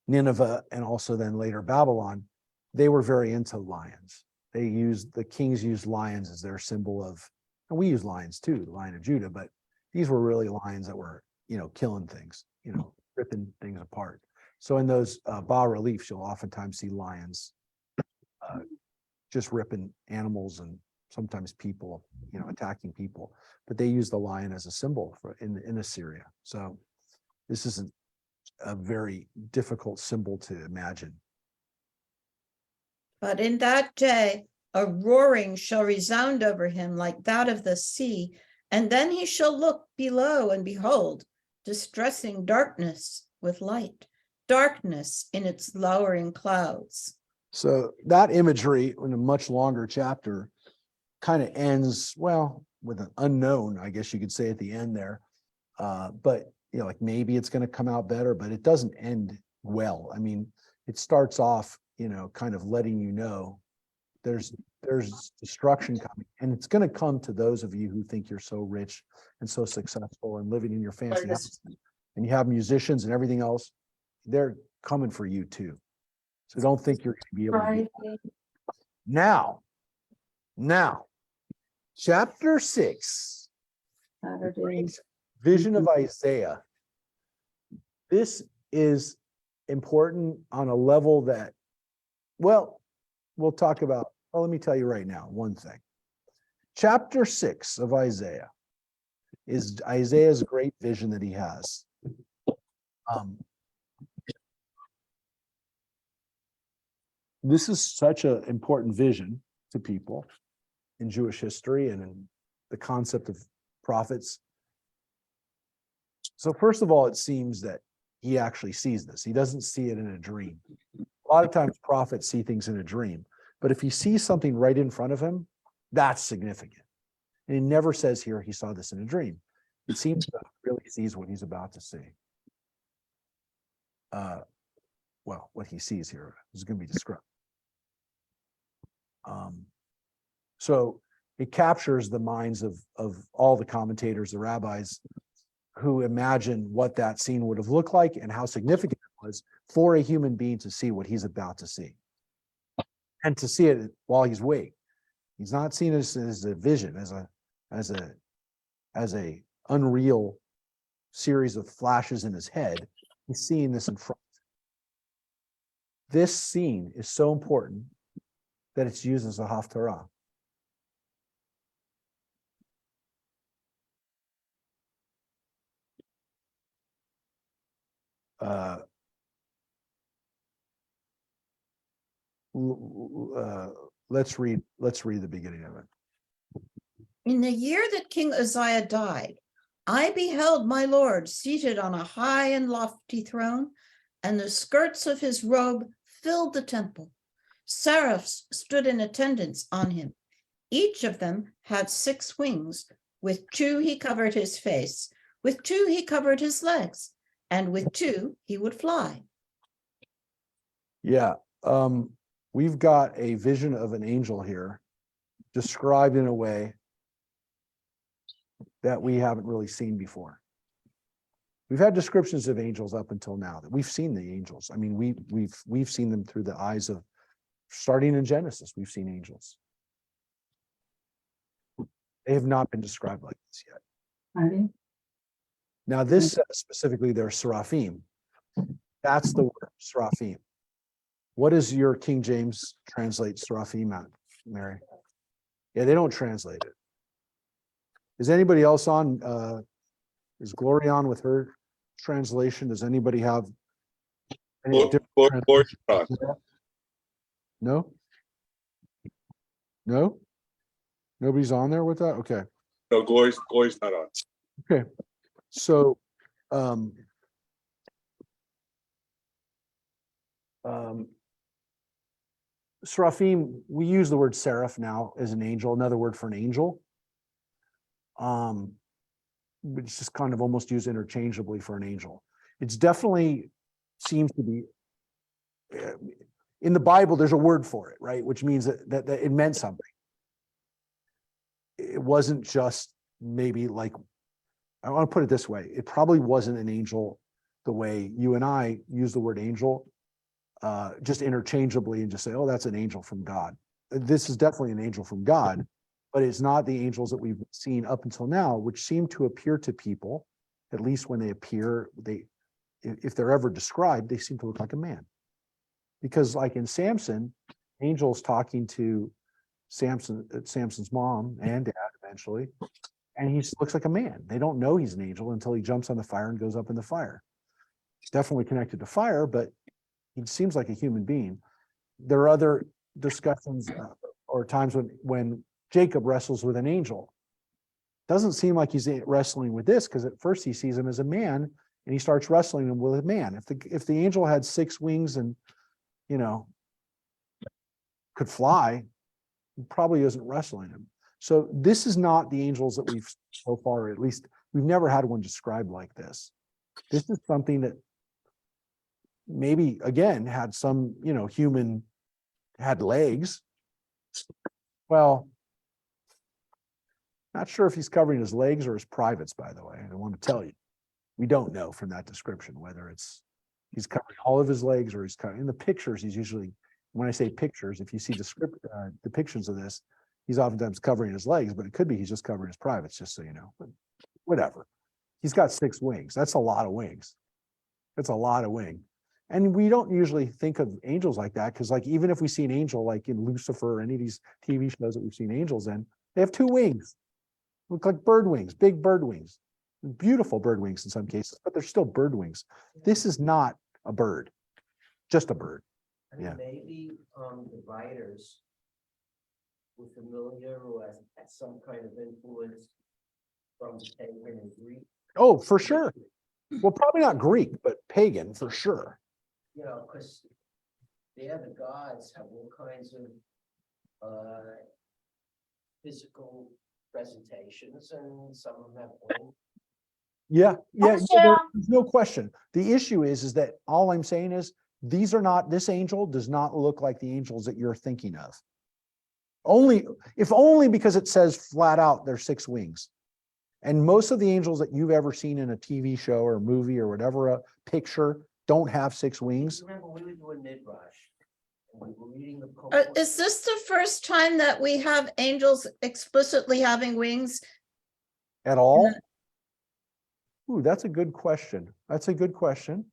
Nineveh and also then later Babylon, they were very into lions. The kings used lions as their symbol of, and we use lions too, the Lion of Judah, but these were really lions that were, killing things, ripping things apart. So in those bas reliefs, you'll oftentimes see lions just ripping animals and sometimes people, attacking people. But they use the lion as a symbol in Assyria. So this isn't a very difficult symbol to imagine. But in that day, a roaring shall resound over him like that of the sea, and then he shall look below and behold, distressing darkness with light, darkness in its lowering clouds. So that imagery in a much longer chapter kind of ends, well, with an unknown, I guess you could say at the end there. But, like maybe it's going to come out better, but it doesn't end well. I mean, it starts off, kind of letting you know There's destruction coming, and it's going to come to those of you who think you're so rich and so successful and living in your fancy house, and you have musicians and everything else. They're coming for you too. So don't think you're going to be able to do that. Now, chapter 6, vision of Isaiah. This is important on a level that, well, we'll talk about. Well, let me tell you right now, one thing. Chapter 6 of Isaiah is Isaiah's great vision that he has. This is such an important vision to people in Jewish history and in the concept of prophets. So first of all, it seems that he actually sees this. He doesn't see it in a dream. A lot of times prophets see things in a dream, but if he sees something right in front of him, that's significant. And he never says here he saw this in a dream. It seems that he really sees what he's about to see. Well, what he sees here is going to be described. So it captures the minds of all the commentators, the rabbis, who imagine what that scene would have looked like and how significant it was for a human being to see what he's about to see, and to see it while he's awake. He's not seen as a vision, as a unreal series of flashes in his head. He's seeing this in front. This scene is so important that it's used as a haftarah. Let's read the beginning of it. In the year that King Uzziah died, I beheld my Lord seated on a high and lofty throne, and the skirts of his robe filled the temple. Seraphs stood in attendance on him. Each of them had 6 wings. With 2 he covered his face, with 2 he covered his legs, and with 2 he would fly. Yeah, we've got a vision of an angel here, described in a way that we haven't really seen before. We've had descriptions of angels up until now, that we've seen the angels. I mean, we've seen them through the eyes of, starting in Genesis, we've seen angels. They have not been described like this yet. Now, this says specifically they're seraphim. That's the word, seraphim. What does your King James translate seraphim at, Mary? Yeah, they don't translate it. Is anybody else on? Is Glory on with her translation? Does anybody have any different translation? No? No? Nobody's on there with that? Okay. No, Glory's not on. Okay. So, seraphim, we use the word seraph now as an angel, another word for an angel. It's just kind of almost used interchangeably for an angel. It's definitely seems to be in the Bible, there's a word for it, right? Which means that it meant something. It wasn't just maybe like, I want to put it this way. It probably wasn't an angel the way you and I use the word angel, just interchangeably and just say, oh, that's an angel from God. This is definitely an angel from God, but it's not the angels that we've seen up until now, which seem to appear to people, at least when they appear, if they're ever described, they seem to look like a man. Because like in Samson, angels talking to Samson's mom and dad eventually, and he looks like a man. They don't know he's an angel until he jumps on the fire and goes up in the fire. He's definitely connected to fire, but he seems like a human being. There are other discussions or times when Jacob wrestles with an angel. Doesn't seem like he's wrestling with this, because at first he sees him as a man and he starts wrestling him with a man. If the angel had 6 wings and, you know, could fly, he probably isn't wrestling him. So this is not the angels that we've so far, at least we've never had one described like this. This is something that maybe again had some, you know, human, had legs, Well, not sure if he's covering his legs or his privates, by the way. I want to tell you. We don't know from that description whether he's covering all of his legs or he's covering in the pictures. He's usually, when I say pictures, if you see depictions of this, he's oftentimes covering his legs, but it could be he's just covering his privates, just so you know. But whatever. He's got 6 wings. That's a lot of wings. That's a lot of wing. And we don't usually think of angels like that because, like, even if we see an angel like in Lucifer or any of these TV shows that we've seen angels in, they have 2 wings. Look like bird wings, big bird wings. Beautiful bird wings in some cases, but they're still bird wings. This is not a bird, just a bird. I mean, Yeah. maybe, the writers were familiar or had some kind of influence from pagan and Greek. Oh, for sure. Well, probably not Greek, but pagan for sure. You know, because they're the gods have all kinds of, physical presentations and some of them have wings. Yeah, Also- there's no question. The issue is that all I'm saying is these are not, this angel does not look like the angels that you're thinking of. Only because it says flat out there's 6 wings. And most of the angels that you've ever seen in a TV show or movie or whatever, a picture, don't have 6 wings. Remember, we were doing Midrash, and we were reading the. Is this the first time that we have angels explicitly having wings? At all? Ooh, that's a good question. That's a good question.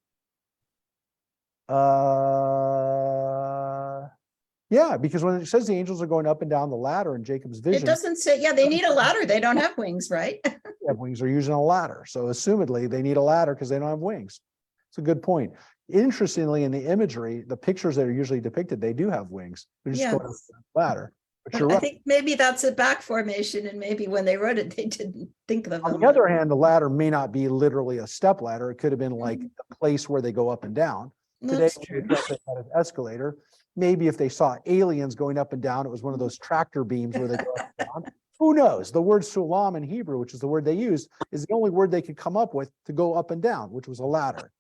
Yeah, because when it says the angels are going up and down the ladder in Jacob's It vision, doesn't say, yeah, they need a ladder. They don't have wings, right? they have wings are using a ladder. So assumedly they need a ladder because they don't have wings. It's a good point. Interestingly, in the imagery, the pictures that are usually depicted, they do have wings. They're just Yeah. going up the ladder. But But you're I right. think maybe that's a back formation and maybe when they wrote it, they didn't think of them. On the other hand, the ladder may not be literally a step ladder. It could have been like a place where they go up and down. Today, That's they true. had an escalator. Maybe if they saw aliens going up and down, it was one of those tractor beams where they go up and down. Who knows? The word sulam in Hebrew, which is the word they used, is the only word they could come up with to go up and down, which was a ladder.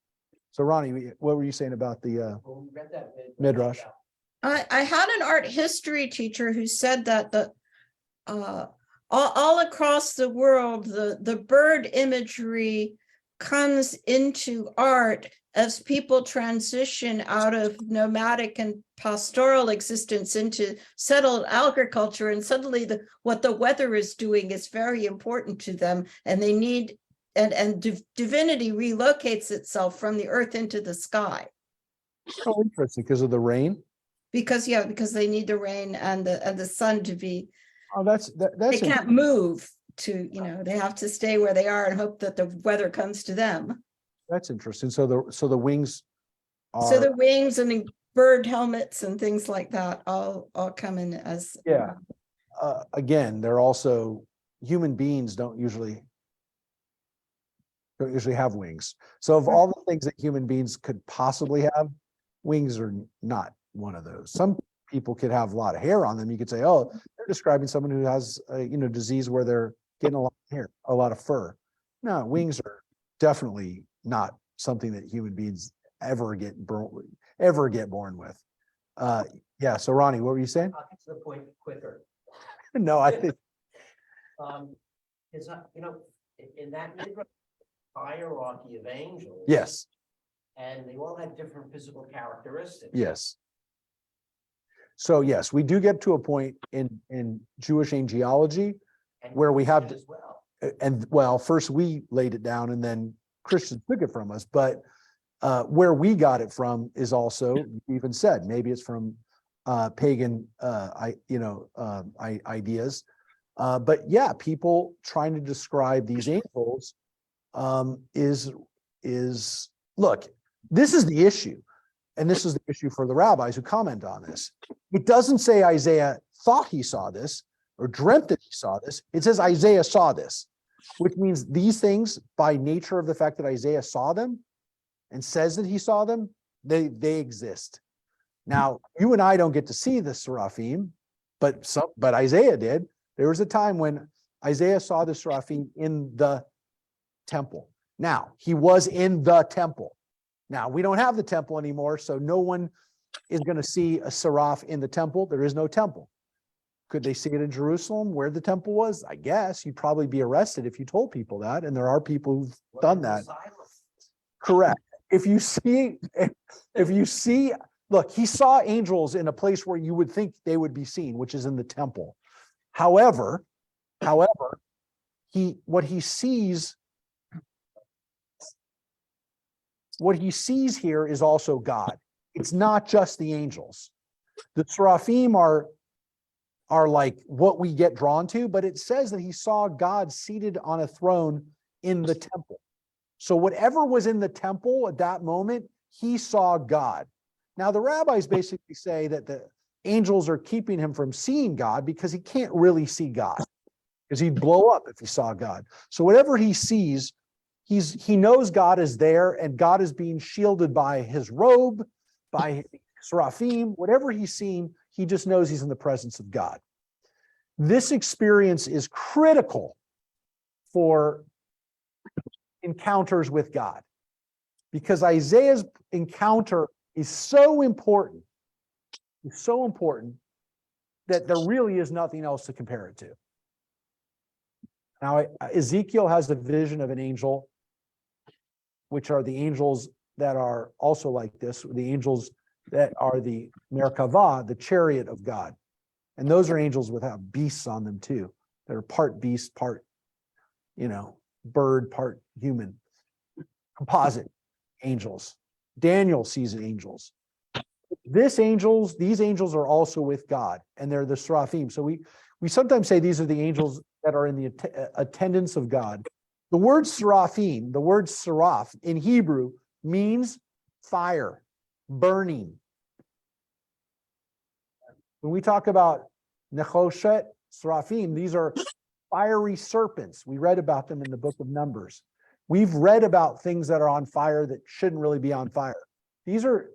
So Ronnie, what were you saying about the When we read that Midrash? I had an art history teacher who said that all across the world, the bird imagery comes into art as people transition out of nomadic and pastoral existence into settled agriculture, and suddenly what the weather is doing is very important to them, and they need divinity relocates itself from the earth into the sky. Oh, interesting, because of the rain. Because they need the rain and the sun to be, Oh, that's they can't move to, they have to stay where they are and hope that the weather comes to them. that's interesting. So the wings are So the wings and the bird helmets and things like that all come in as. yeah. Again, they're also human beings don't usually have wings. So of all the things that human beings could possibly have, wings are not one of those. Some people could have a lot of hair on them. You could say, oh, they're describing someone who has a disease where they're getting a lot of hair, a lot of fur. No, wings are definitely not something that human beings ever get born with. Yeah. So Ronnie, what were you saying? I'll get to the point quicker. No, I think It's not, in that Midrash hierarchy of angels. yes. And they all had different physical characteristics. Yes. So yes, we do get to a point in Jewish angelology And where we have Christian as well. and well, first we laid it down and then Christians took it from us, but where we got it from is also, you even said, maybe it's from pagan ideas. But yeah, people trying to describe these angels is look, this is the issue. And this is the issue for the rabbis who comment on this. It doesn't say Isaiah thought he saw this or dreamt that he saw this. It says Isaiah saw this, which means these things, by nature of the fact that Isaiah saw them and says that he saw them, they exist. Now, you and I don't get to see the seraphim, but Isaiah did. There was a time when Isaiah saw the seraphim in the temple. Now, he was in the temple. Now, we don't have the temple anymore, so no one is going to see a seraph in the temple. There is no temple. Could they see it in Jerusalem where the temple was? I guess you'd probably be arrested if you told people that. And there are people who've done that. Correct. If you see, look, he saw angels in a place where you would think they would be seen, which is in the temple. However, what he sees here is also God. It's not just the angels. The seraphim are like what we get drawn to, but it says that he saw God seated on a throne in the temple. So whatever was in the temple at that moment, he saw God. Now the rabbis basically say that the angels are keeping him from seeing God because he can't really see God, because he'd blow up if he saw God. So whatever he sees, he knows God is there, and God is being shielded by his robe, by seraphim. Whatever he's seen, he just knows he's in the presence of God. This experience is critical for encounters with God, because Isaiah's encounter is so important. It's so important that there really is nothing else to compare it to. Now, Ezekiel has the vision of an angel, which are the angels that are also like this, the angels that are the Merkavah, the chariot of God. And those are angels without beasts on them too. They're part beast, part, bird, part human. Composite angels. Daniel sees angels. These angels are also with God, and they're the seraphim. So we sometimes say these are the angels that are in the attendance of God. The word seraphim, the word seraph in Hebrew means fire, burning. When we talk about nechoshet, seraphim, these are fiery serpents. We read about them in the book of Numbers. We've read about things that are on fire that shouldn't really be on fire. These are,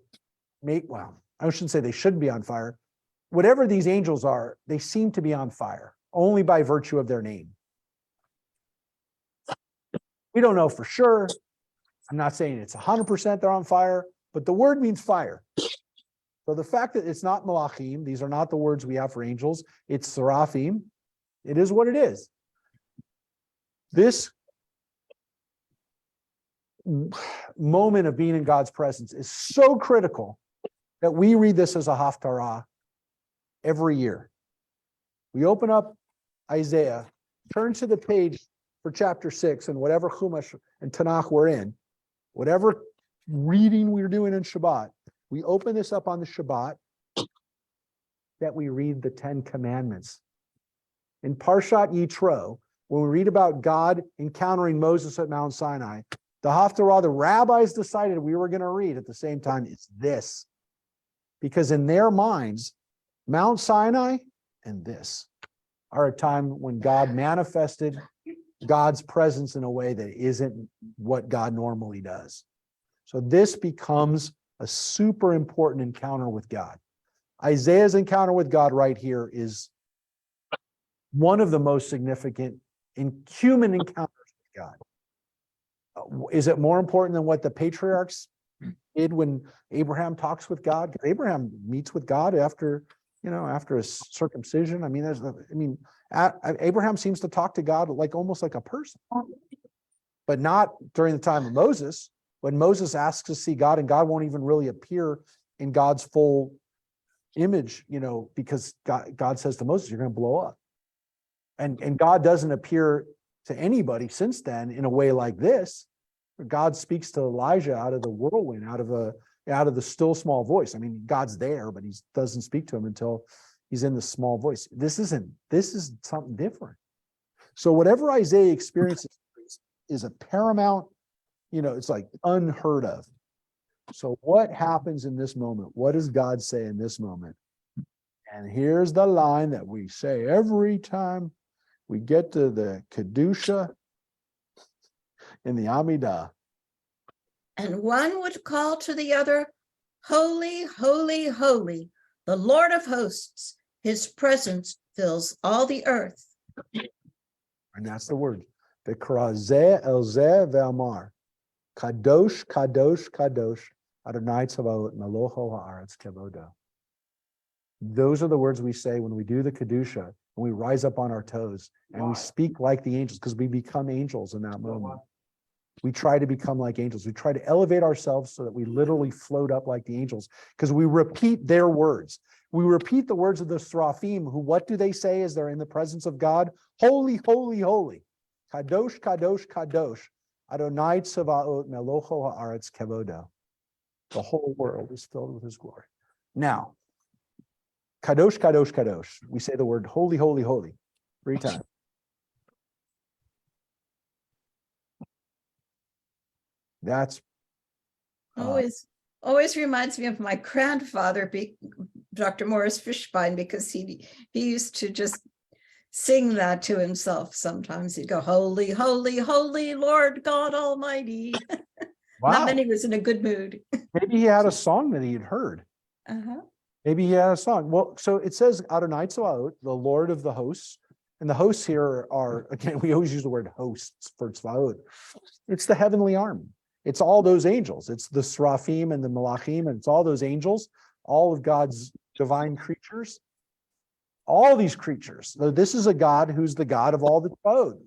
I shouldn't say they shouldn't be on fire. Whatever these angels are, they seem to be on fire, only by virtue of their name. We don't know for sure. I'm not saying it's 100% they're on fire, but the word means fire. So the fact that it's not malachim, these are not the words we have for angels, it's seraphim, it is what it is. This moment of being in God's presence is so critical that we read this as a haftarah every year. We open up Isaiah, turn to the page for chapter 6 and whatever Chumash and Tanakh we're in, whatever reading we're doing in Shabbat, we open this up on the Shabbat that we read the 10 Commandments. In Parshat Yitro, when we read about God encountering Moses at Mount Sinai, the Haftarah, the rabbis decided we were going to read at the same time is this. Because in their minds, Mount Sinai and this are a time when God manifested God's presence in a way that isn't what God normally does. So this becomes a super important encounter with God. Isaiah's encounter with God right here is one of the most significant in human encounters with God. Is it more important than what the patriarchs did when Abraham talks with God? Because Abraham meets with God after his circumcision. Abraham seems to talk to God almost like a person, but not during the time of Moses, when Moses asks to see God and God won't even really appear in God's full image, because God says to Moses, you're going to blow up. And God doesn't appear to anybody since then in a way like this. God speaks to Elijah out of the whirlwind, out of the still small voice. God's there, but he doesn't speak to him until he's in the small voice. This is something different. So whatever Isaiah experiences is a paramount, it's like unheard of. So what happens in this moment? What does God say in this moment? And here's the line that we say every time we get to the Kedusha in the Amidah. And one would call to the other, holy, holy, holy, the Lord of hosts, his presence fills all the earth. And that's the word. V'krazeh elzeh ve'amar. Kadosh, kadosh, kadosh. Adonai Tzavaot, Meloho haaretz kevodo. Those are the words we say when we do the Kedusha, and we rise up on our toes and we Why? speak like the angels, because we become angels in that moment. We try to become like angels. We try to elevate ourselves so that we literally float up like the angels, because we repeat their words. We repeat the words of the Seraphim, who, what do they say as they're in the presence of God? Holy, holy, holy. Kadosh, kadosh, kadosh. Adonai Tsevaot Melocho haaretz kevodo. The whole world is filled with his glory. Now, kadosh, kadosh, kadosh. We say the word holy, holy, holy 3 times. That's Always reminds me of my grandfather, Dr. Morris Fishbein, because he used to just sing that to himself. Sometimes he'd go, holy, holy, holy Lord God Almighty. Not wow. when he was in a good mood. Maybe he had a song that he had heard. Uh-huh. Maybe he had a song. Well, so it says Adonai Tzevaot, the Lord of the hosts. And the hosts here are, again, we always use the word hosts for Tzvaot. It's the heavenly army. It's all those angels. It's the Seraphim and the Malachim, and it's all those angels, all of God's divine creatures. All these creatures. So this is a God who's the God of all the Tzvaot,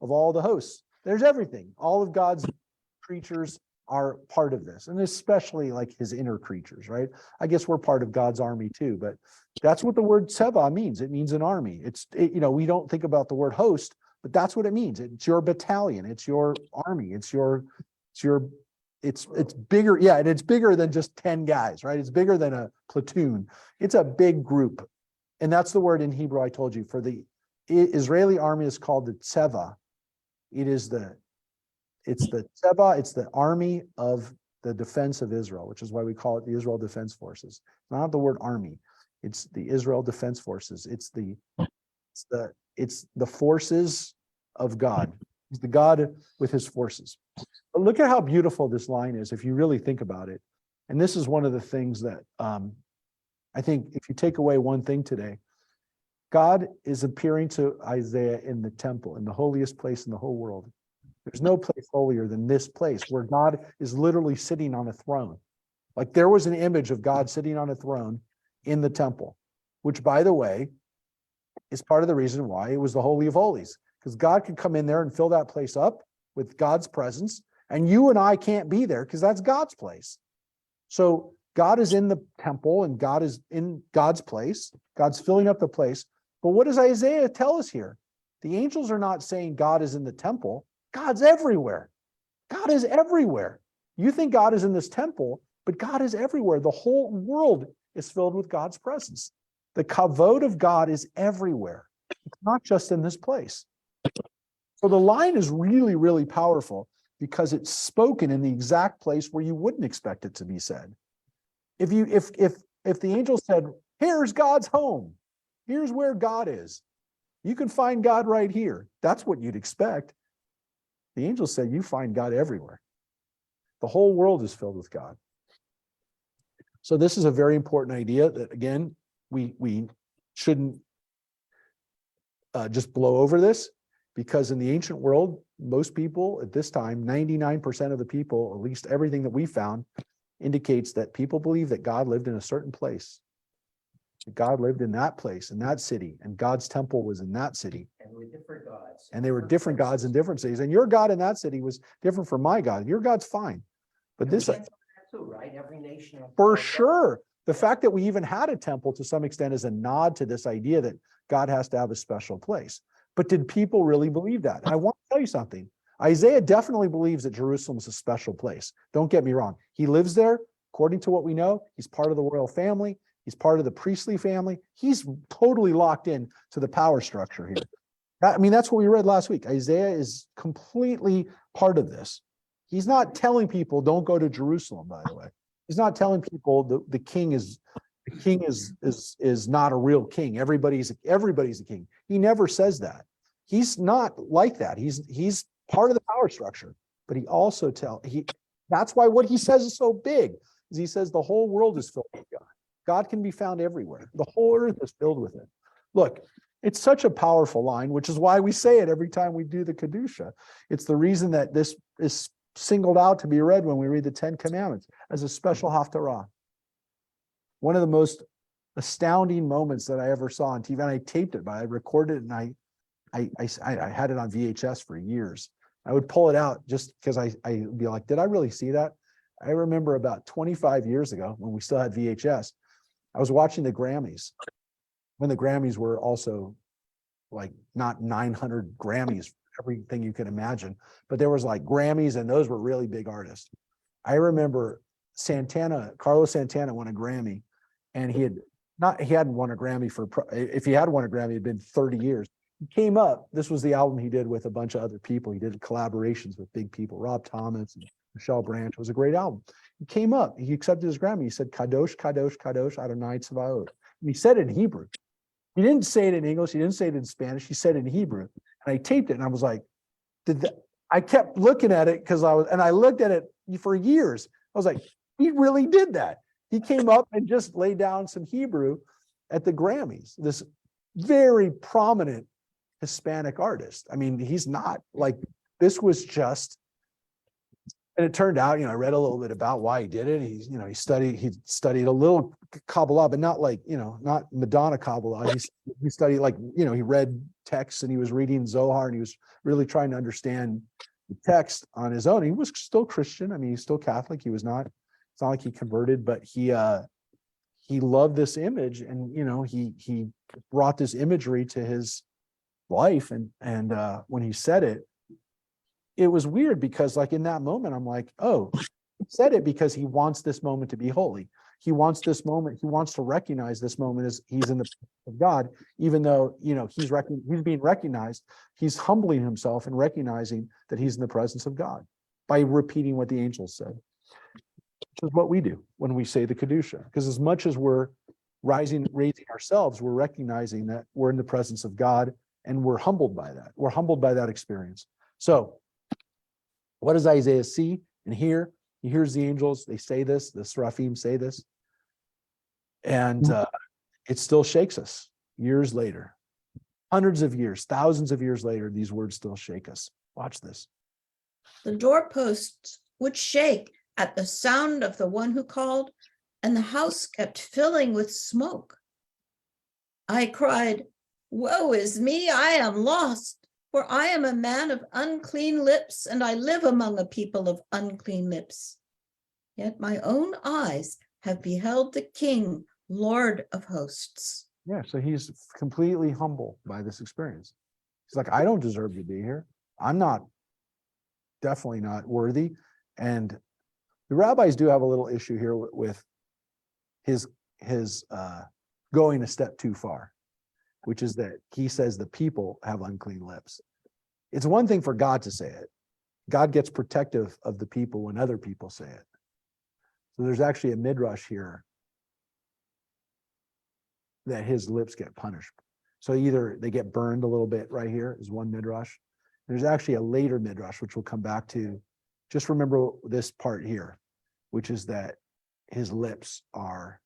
of all the hosts. There's everything. All of God's creatures are part of this, and especially like his inner creatures, right? I guess we're part of God's army too, but that's what the word tseva means. It means an army. We don't think about the word host, but that's what it means. It's your battalion. It's your army. It's bigger. Yeah. And it's bigger than just 10 guys, right? It's bigger than a platoon. It's a big group. And that's the word in Hebrew I told you. For the Israeli army is called the tseva. It's the Tseva, it's the army of the defense of Israel, which is why we call it the Israel Defense Forces. It's not the word army, it's the Israel Defense Forces. It's the forces of God. He's the God with his forces. But look at how beautiful this line is if you really think about it. And this is one of the things that I think if you take away one thing today, God is appearing to Isaiah in the temple, in the holiest place in the whole world. There's no place holier than this place where God is literally sitting on a throne. Like there was an image of God sitting on a throne in the temple, which, by the way, is part of the reason why it was the Holy of Holies, because God could come in there and fill that place up with God's presence, and you and I can't be there because that's God's place. So God is in the temple and God is in God's place. God's filling up the place. But what does Isaiah tell us here? The angels are not saying God is in the temple. God's everywhere. God is everywhere. You think God is in this temple, but God is everywhere. The whole world is filled with God's presence. The kavod of God is everywhere. It's not just in this place. So the line is really, really powerful because it's spoken in the exact place where you wouldn't expect it to be said. If the angel said, here's God's home, here's where God is, you can find God right here. That's what you'd expect. The angel said, you find God everywhere. The whole world is filled with God. So this is a very important idea that, again, we shouldn't just blow over this, because in the ancient world, most people at this time, 99% of the people, at least everything that we found, indicates that people believe that God lived in a certain place. God lived in that place, in that city, and God's temple was in that city. And we're different gods. And they were different gods in different cities. And your God in that city was different from my God. Your God's fine. But And we this, can't do that too, right? Every nation. has for their own God. sure, the fact that we even had a temple to some extent is a nod to this idea that God has to have a special place. But did people really believe that? And I want to tell you something. Isaiah definitely believes that Jerusalem is a special place. Don't get me wrong. He lives there. According to what we know, he's part of the royal family. He's part of the priestly family. He's totally locked in to the power structure here. I mean, that's what we read last week. Isaiah is completely part of this. He's not telling people don't go to Jerusalem, by the way. He's not telling people the king is not a real king. Everybody's a king. He never says that. He's not like that. He's part of the power structure, but he also that's why what he says is so big, is he says the whole world is filled with God. God can be found everywhere. The whole earth is filled with it. Look, it's such a powerful line, which is why we say it every time we do the Kedusha. It's the reason that this is singled out to be read when we read the 10 Commandments as a special haftarah. One of the most astounding moments that I ever saw on TV. And I taped it, but I recorded it and I had it on VHS for years. I would pull it out just because I'd be like, did I really see that? I remember about 25 years ago when we still had VHS, I was watching the Grammys when the Grammys were also like not 900 Grammys, everything you can imagine, but there was like Grammys and those were really big artists. I remember Carlos Santana won a Grammy and he hadn't won a Grammy if he had won a Grammy, it'd been 30 years. He came up, this was the album he did with a bunch of other people. He did collaborations with big people, Rob Thomas and Michelle Branch. It was a great album. He came up, he accepted his Grammy. He said, Kadosh, Kadosh, Kadosh, Adonai Tzvaot. And he said it in Hebrew. He didn't say it in English. He didn't say it in Spanish. He said it in Hebrew. And I taped it and I was like, I kept looking at it and I looked at it for years. I was like, he really did that. He came up and just laid down some Hebrew at the Grammys, this very prominent Hispanic artist. I mean, he's not like, this was just, and it turned out, I read a little bit about why he did it. He studied a little Kabbalah, but not like, not Madonna Kabbalah. He studied like, he read texts and he was reading Zohar and he was really trying to understand the text on his own. He was still Christian. I mean, he's still Catholic. It's not like he converted, but he loved this image and, he brought this imagery to his life. And when he said it, it was weird because like in that moment, I'm like, oh, he said it because he wants this moment to be holy. He wants this moment. He wants to recognize this moment as he's in the presence of God, even though, he's being recognized. He's humbling himself and recognizing that he's in the presence of God by repeating what the angels said, which is what we do when we say the Kedusha. Because as much as we're raising ourselves, we're recognizing that we're in the presence of God and we're humbled by that. We're humbled by that experience. So what does Isaiah see and hear? He hears the angels. They say this, the Seraphim say this. And it still shakes us years later. Hundreds of years, thousands of years later, these words still shake us. Watch this. The doorposts would shake at the sound of the one who called, and the house kept filling with smoke. I cried, woe is me, I am lost, for I am a man of unclean lips, and I live among a people of unclean lips. Yet my own eyes have beheld the King, Lord of hosts. Yeah, so he's completely humble by this experience. He's like, I don't deserve to be here. I'm definitely not worthy. And the rabbis do have a little issue here with his going a step too far, which is that he says the people have unclean lips. It's one thing for God to say it. God gets protective of the people when other people say it. So there's actually a midrash here that his lips get punished. So either they get burned a little bit right here is one midrash. There's actually a later midrash, which we'll come back to. Just remember this part here, which is that his lips are,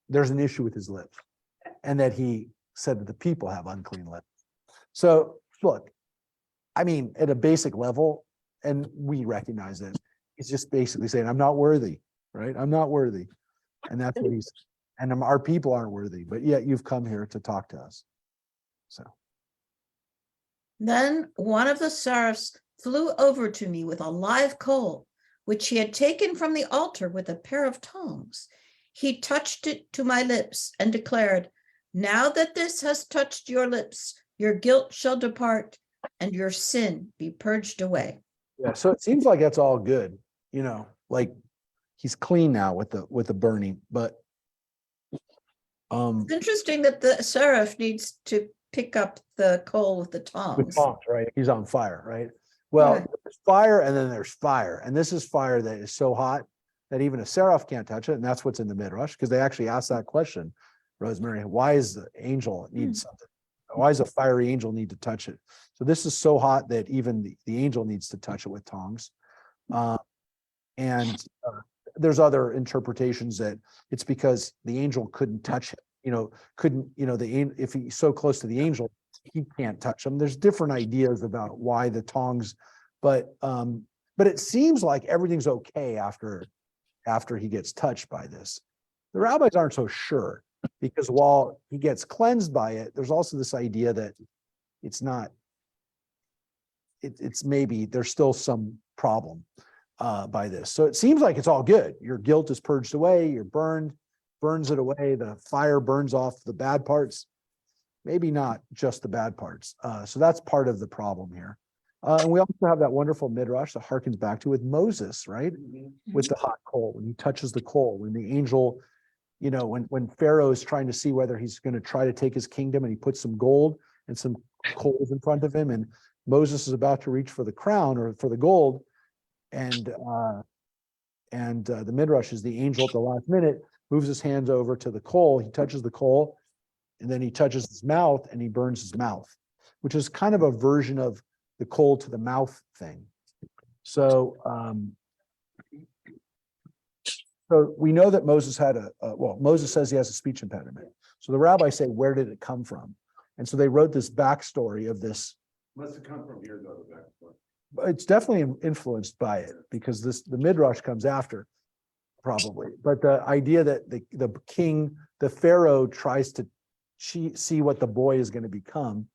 there's an issue with his lips, and that he said that the people have unclean lips. So look, I mean, at a basic level, and we recognize that, he's just basically saying, I'm not worthy, right? I'm not worthy. And that's what he's, and our people aren't worthy, but yet you've come here to talk to us. So. Then one of the seraphs flew over to me with a live coal, which he had taken from the altar with a pair of tongs. He touched it to my lips and declared, now that this has touched your lips, your guilt shall depart and your sin be purged away. Yeah, so it seems like that's all good, like he's clean now with the burning, but It's interesting that the seraph needs to pick up the coal with the tongs. with tongs, right? He's on fire, right? Well, Right. there's fire and then there's fire. And this is fire that is so hot that even a seraph can't touch it. And that's what's in the midrash, because they actually asked that question, Rosemary, why is the angel need something? Why does a fiery angel need to touch it? So this is so hot that even the angel needs to touch it with tongs. And there's other interpretations that it's because the angel couldn't touch it, if he's so close to the angel, he can't touch him. There's different ideas about why the tongs, but it seems like everything's okay after after he gets touched by this. The rabbis aren't so sure, because while he gets cleansed by it, there's also this idea that it's not, it's maybe there's still some problem by this. So it seems like it's all good. Your guilt is purged away, you're burns it away, the fire burns off the bad parts, maybe not just the bad parts. So that's part of the problem here. And we also have that wonderful midrash that harkens back to with Moses, right? With the hot coal, when he touches the coal, when the angel, you know, when Pharaoh is trying to see whether he's going to try to take his kingdom, and he puts some gold and some coals in front of him, and Moses is about to reach for the crown or for the gold, and the midrash is the angel at the last minute moves his hands over to the coal, he touches the coal, and then he touches his mouth and he burns his mouth, which is kind of a version of the coal to the mouth thing. So, so we know that Moses had well, Moses says he has a speech impediment. So the rabbis say, where did it come from? And so they wrote this backstory of this. Must have come from here, though, the back. It's definitely influenced by it, because the midrash comes after, probably. But the idea that the king, the Pharaoh, tries to see what the boy is going to become.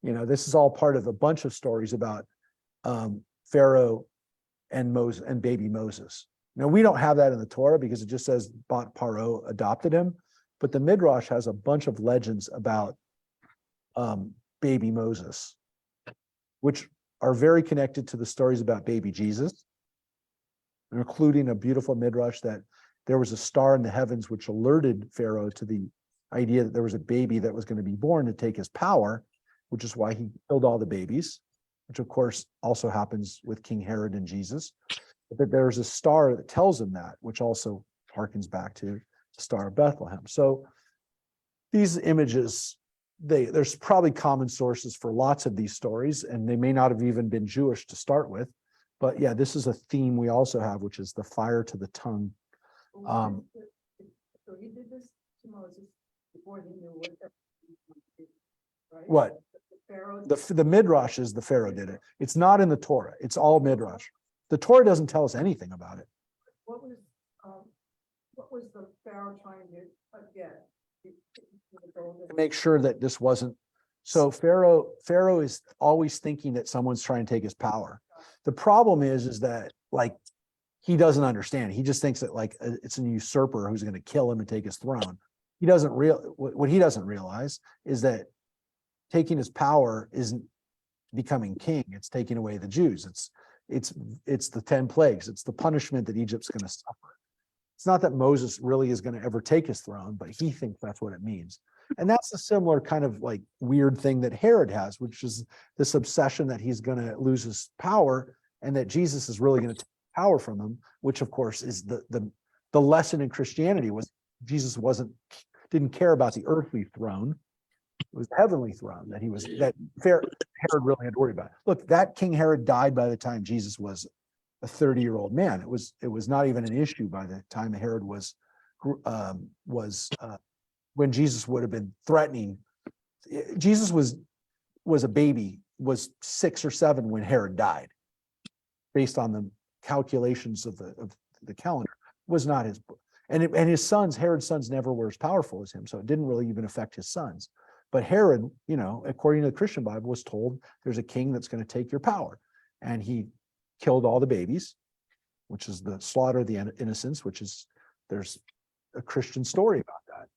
You know, this is all part of a bunch of stories about Pharaoh and Moses and baby Moses. Now, we don't have that in the Torah because it just says Paro adopted him, but the Midrash has a bunch of legends about baby Moses, which are very connected to the stories about baby Jesus, including a beautiful Midrash that there was a star in the heavens which alerted Pharaoh to the idea that there was a baby that was going to be born to take his power, which is why he killed all the babies, which of course also happens with King Herod and Jesus. But that there's a star that tells him that, which also harkens back to the Star of Bethlehem. So these images, there's probably common sources for lots of these stories, and they may not have even been Jewish to start with. But yeah, this is a theme we also have, which is the fire to the tongue. So he did this to Moses before he knew what that was, right? What? The Pharaoh. The Midrash is the Pharaoh did it. It's not in the Torah. It's all Midrash. The Torah doesn't tell us anything about it. What was the Pharaoh trying to get? To make sure that this wasn't, so Pharaoh is always thinking that someone's trying to take his power. The problem is that, like, he doesn't understand. He just thinks that, like, it's a usurper who's going to kill him and take his throne. He doesn't what he doesn't realize is that taking his power isn't becoming king. It's taking away the Jews. It's the 10 plagues. It's the punishment that Egypt's going to suffer. It's not that Moses really is going to ever take his throne, but he thinks that's what it means. And that's a similar kind of like weird thing that Herod has, which is this obsession that he's going to lose his power and that Jesus is really going to take power from him, which of course is the lesson in Christianity was Jesus didn't care about the earthly throne. It was the heavenly throne that Herod really had to worry about. Look, that King Herod died by the time Jesus was a 30-year-old man. It was not even an issue by the time Herod was when Jesus would have been threatening. Jesus was a baby, was 6 or 7 when Herod died, based on the calculations of the calendar. Was not his, and his sons, Herod's sons, never were as powerful as him, so it didn't really even affect his sons. But Herod, you know, according to the Christian Bible, was told there's a king that's going to take your power, and he killed all the babies, which is the slaughter of the innocents, there's a Christian story about that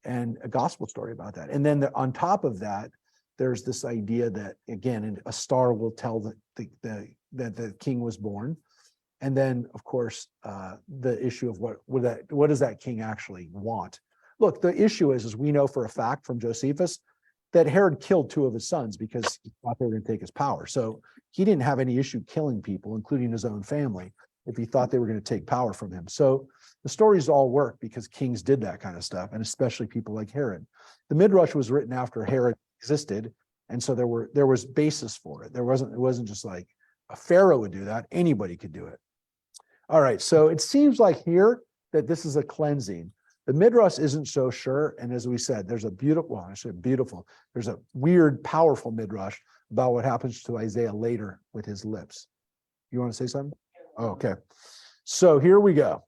and a gospel story about that. And then on top of that, there's this idea that, again, a star will tell that the king was born. And then, of course, the issue of what does that king actually want? Look, the issue is we know for a fact from Josephus that Herod killed 2 of his sons because he thought they were going to take his power. So he didn't have any issue killing people, including his own family, if he thought they were going to take power from him. So the stories all work because kings did that kind of stuff, and especially people like Herod. The Midrash was written after Herod existed, and so there was basis for it. It wasn't just like a pharaoh would do that. Anybody could do it. All right, so it seems like here that this is a cleansing. The Midrash isn't so sure, and as we said, there's a there's a weird, powerful Midrash about what happens to Isaiah later with his lips. You want to say something? Oh, okay. So here we go.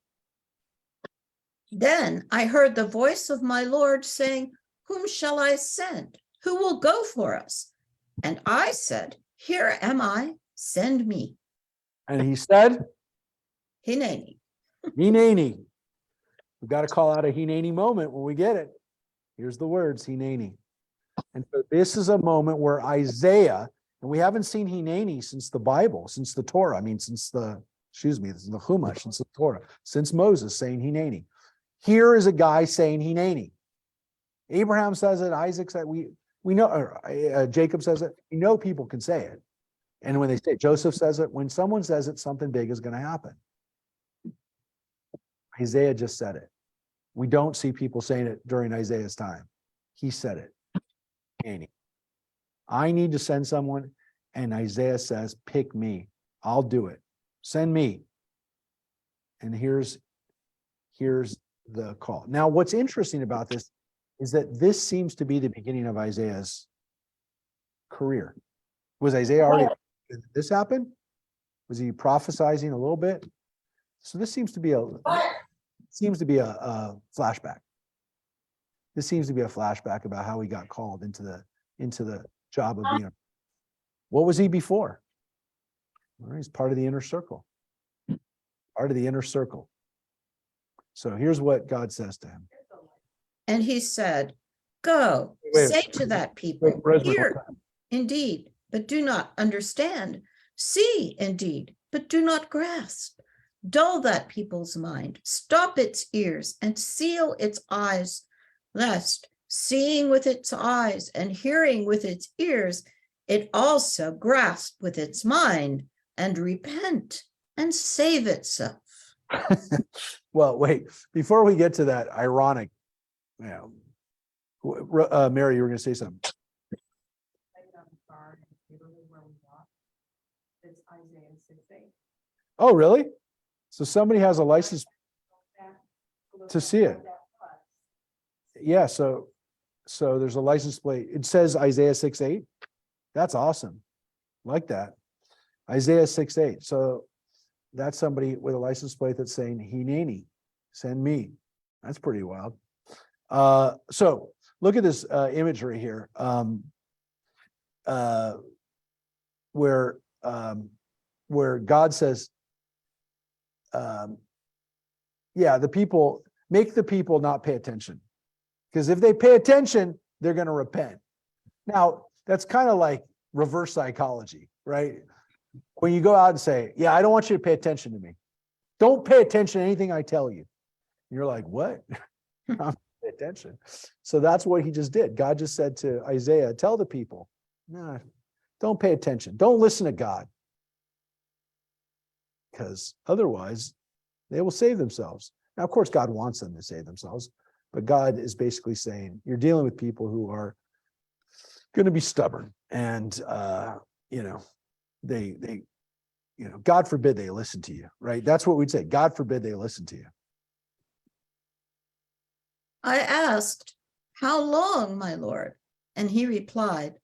Then I heard the voice of my Lord saying, whom shall I send? Who will go for us? And I said, here am I, send me. And he said, Hineni. Hineni. We've got to call out a Hineni moment when we get it. Here's the words, Hineni. And so this is a moment where Isaiah, and we haven't seen Hineni since the Bible, since the Torah. I mean, since the Chumash, since the Torah, since Moses saying Hineni. Here is a guy saying Hineni. Abraham says it, Isaac said, we know, or, Jacob says it. We know people can say it. And when they say it, Joseph says it. When someone says it, something big is going to happen. Isaiah just said it. We don't see people saying it during Isaiah's time. He said it. Hineni. I need to send someone, and Isaiah says, pick me. I'll do it. Send me. And here's the call. Now, what's interesting about this is that this seems to be the beginning of Isaiah's career. Was Isaiah already, did this happen? Was he prophesizing a little bit? So this seems to be a flashback. This seems to be a flashback about how he got called into the job of being. What was he before? Well, he's part of the inner circle. Part of the inner circle. So here's what God says to him. And he said, go, Wait, say to that people, Rosemary, hear indeed, but do not understand. See indeed, but do not grasp. Dull that people's mind, stop its ears and seal its eyes, lest seeing with its eyes and hearing with its ears, it also grasp with its mind and repent and save itself. Well, wait, before we get to that ironic, Mary, you were going to say something. It's Isaiah 6:8. Oh, really? So somebody has a license to see it. Yeah, so there's a license plate. It says Isaiah 6:8. That's awesome. Like that. Isaiah 6:8. So that's somebody with a license plate that's saying, Hineni, send me. That's pretty wild. So look at this imagery here. Where God says, the people, make the people not pay attention. Because if they pay attention, they're going to repent. Now, that's kind of like reverse psychology, right? When you go out and say, I don't want you to pay attention to me. Don't pay attention to anything I tell you. You're like, what? I'm pay attention. So that's what he just did. God just said to Isaiah, tell the people, no, don't pay attention. Don't listen to God. Because otherwise they will save themselves. Now, of course, God wants them to save themselves, but God is basically saying, you're dealing with people who are going to be stubborn and, God forbid they listen to you, right? That's what we'd say. God forbid they listen to you. I asked, how long, my Lord? And he replied,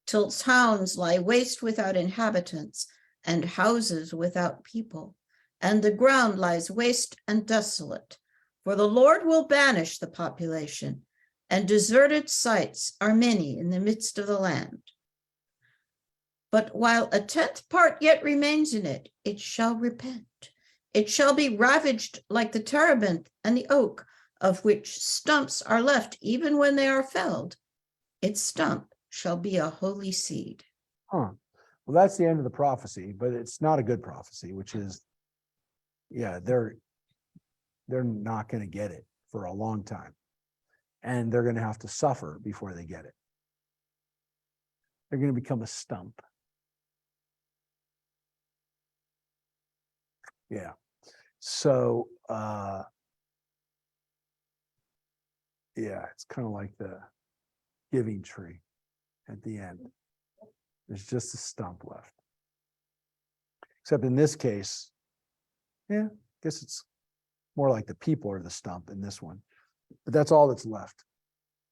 till towns lie waste without inhabitants and houses without people, and the ground lies waste and desolate. For the Lord will banish the population, and deserted sites are many in the midst of the land. But while a 10th part yet remains in it, it shall repent. It shall be ravaged like the terebinth and the oak, of which stumps are left even when they are felled. Its stump shall be a holy seed. Well, that's the end of the prophecy, but it's not a good prophecy, which is, they're not going to get it for a long time. And they're going to have to suffer before they get it. They're going to become a stump. Yeah. So, it's kind of like the giving tree at the end. There's just a stump left. Except in this case, I guess it's more like the people are the stump in this one. But that's all that's left,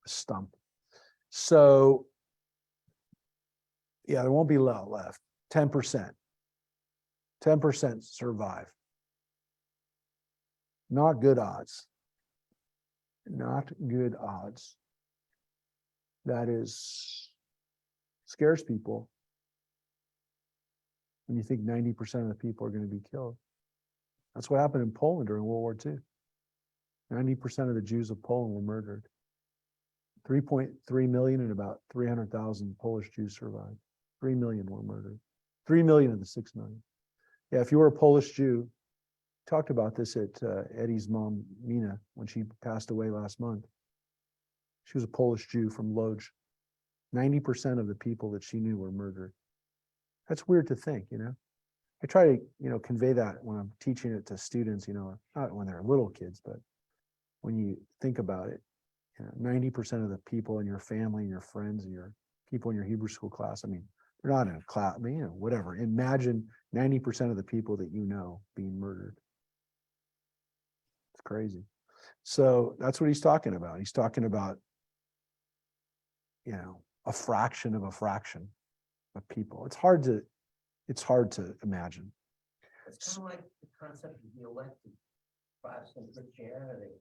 a stump. So, there won't be a lot left. 10%. 10% survive. Not good odds. not good odds. That is scares people when you think 90% of the people are going to be killed. That's what happened in Poland during World War II. 90% of the Jews of Poland were murdered. 3.3 million and about 300,000 Polish Jews survived. 3 million were murdered. 3 million of the 6 million. Yeah, if you were a Polish Jew, talked about this at Eddie's mom, Mina, when she passed away last month. She was a Polish Jew from Lodz. 90% of the people that she knew were murdered. That's weird to think, you know. I try to, you know, convey that when I'm teaching it to students, you know, not when they're little kids, but when you think about it, you know, 90% of the people in your family and your friends and your people in your Hebrew school class, I mean, they're not in a class, I mean, you know, whatever. Imagine 90% of the people that you know being murdered. It's crazy. So that's what he's talking about. He's talking about, you know, a fraction of of people. It's hard to imagine. It's kind of like the concept of the elected Protestant Christianity.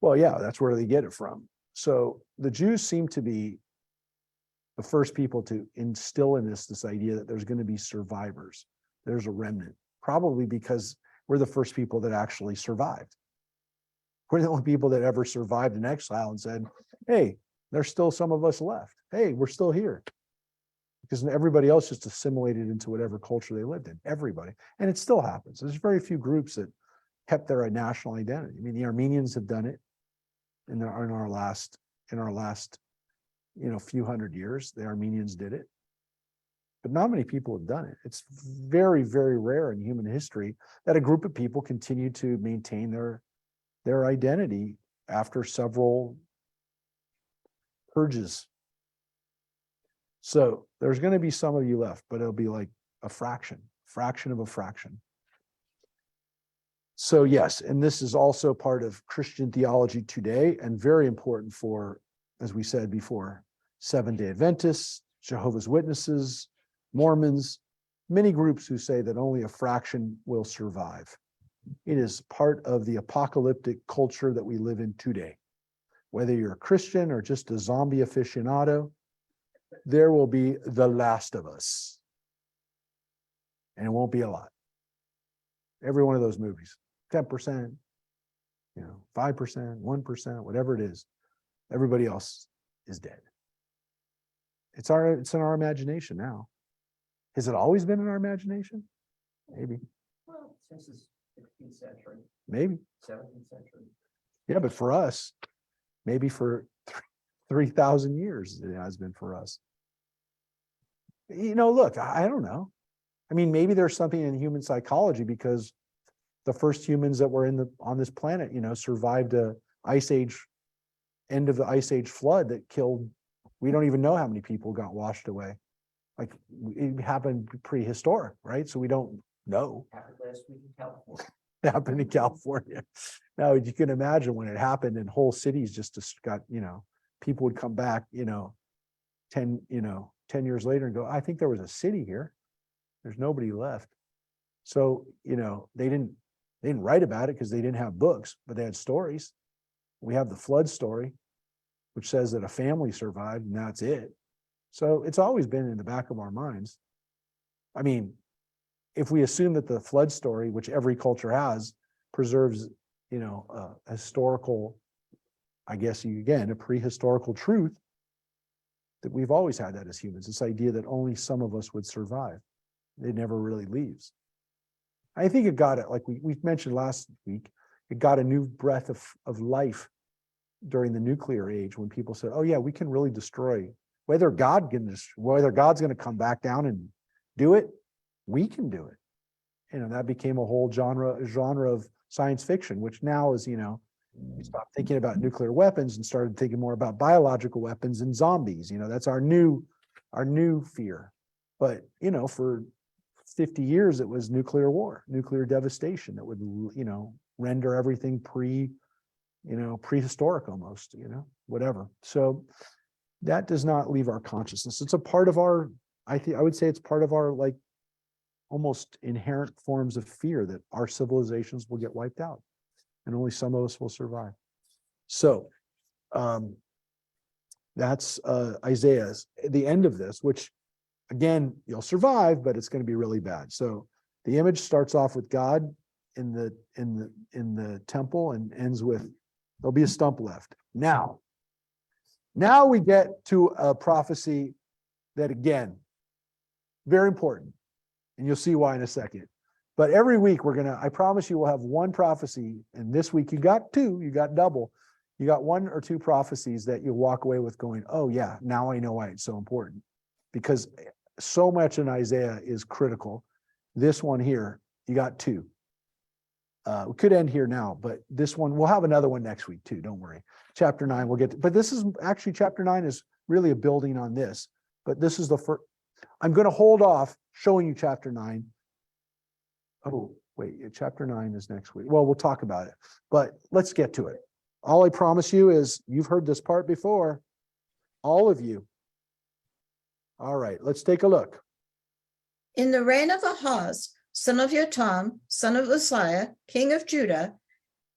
Well, yeah, that's where they get it from. So the Jews seem to be the first people to instill in this idea that there's going to be survivors. There's a remnant, probably because we're the first people that actually survived. We're the only people that ever survived in exile and said, hey, there's still some of us left. Hey, we're still here. Because everybody else just assimilated into whatever culture they lived in, everybody. And it still happens. There's very few groups that kept their national identity. I mean, the Armenians have done it in our last, you know, few hundred years. The Armenians did it. But not many people have done it. It's very, very rare in human history that a group of people continue to maintain their identity after several purges. So there's going to be some of you left, but it'll be like a fraction of a fraction. So yes, and this is also part of Christian theology today and very important for, as we said before, Seventh-day Adventists, Jehovah's Witnesses, Mormons, many groups who say that only a fraction will survive. It is part of the apocalyptic culture that we live in today. Whether you're a Christian or just a zombie aficionado, there will be the last of us. And it won't be a lot. Every one of those movies, 10%, you know, 5%, 1%, whatever it is, everybody else is dead. It's in our imagination now. Has it always been in our imagination? Maybe. Well, since the 16th century, Maybe. 17th century. Yeah, but for us, maybe for 3,000 years it has been for us. You know, look, I don't know. I mean, maybe there's something in human psychology because the first humans that were on this planet, you know, survived a end of the ice age flood that killed, we don't even know how many people got washed away. Like it happened prehistoric, right? So we don't know. Happened last week in California. It happened in California. Now you can imagine when it happened and whole cities just got, you know, people would come back, you know, 10 years later and go, I think there was a city here. There's nobody left. So, you know, they didn't write about it because they didn't have books, but they had stories. We have the flood story, which says that a family survived and that's it. So it's always been in the back of our minds. I mean, if we assume that the flood story, which every culture has, preserves, you know, a historical, I guess again, a prehistorical truth, that we've always had that as humans, this idea that only some of us would survive. It never really leaves. I think it got it, like we mentioned last week, it got a new breath of life during the nuclear age when people said, oh yeah, we can really destroy, whether God's going to come back down and do it, we can do it. You know, that became a whole genre of science fiction, which now is, you know, we stopped thinking about nuclear weapons and started thinking more about biological weapons and zombies. You know, that's our new fear. But, you know, for 50 years, it was nuclear war, nuclear devastation that would, you know, render everything prehistoric almost, you know, whatever. So that does not leave our consciousness. It's a part of our, I would say it's part of our like almost inherent forms of fear that our civilizations will get wiped out and only some of us will survive. So that's Isaiah's, the end of this, which again, you'll survive, but it's going to be really bad. So the image starts off with God in the temple and ends with there'll be a stump left. Now we get to a prophecy that, again, very important, and you'll see why in a second. But every week I promise you we'll have one prophecy, and this week you got two, you got double. You got one or two prophecies that you walk away with going, oh yeah, now I know why it's so important. Because so much in Isaiah is critical. This one here, you got two. We could end here now, but this one, we'll have another one next week too, don't worry. Chapter 9, we'll get to, but this is actually, chapter 9 is really a building on this. But this is the first, I'm going to hold off showing you chapter 9. Oh, wait, chapter 9 is next week. Well, we'll talk about it, but let's get to it. All I promise you is you've heard this part before, all of you. All right, let's take a look. In the reign of Ahaz, son of Jotam, son of Uzziah, king of Judah,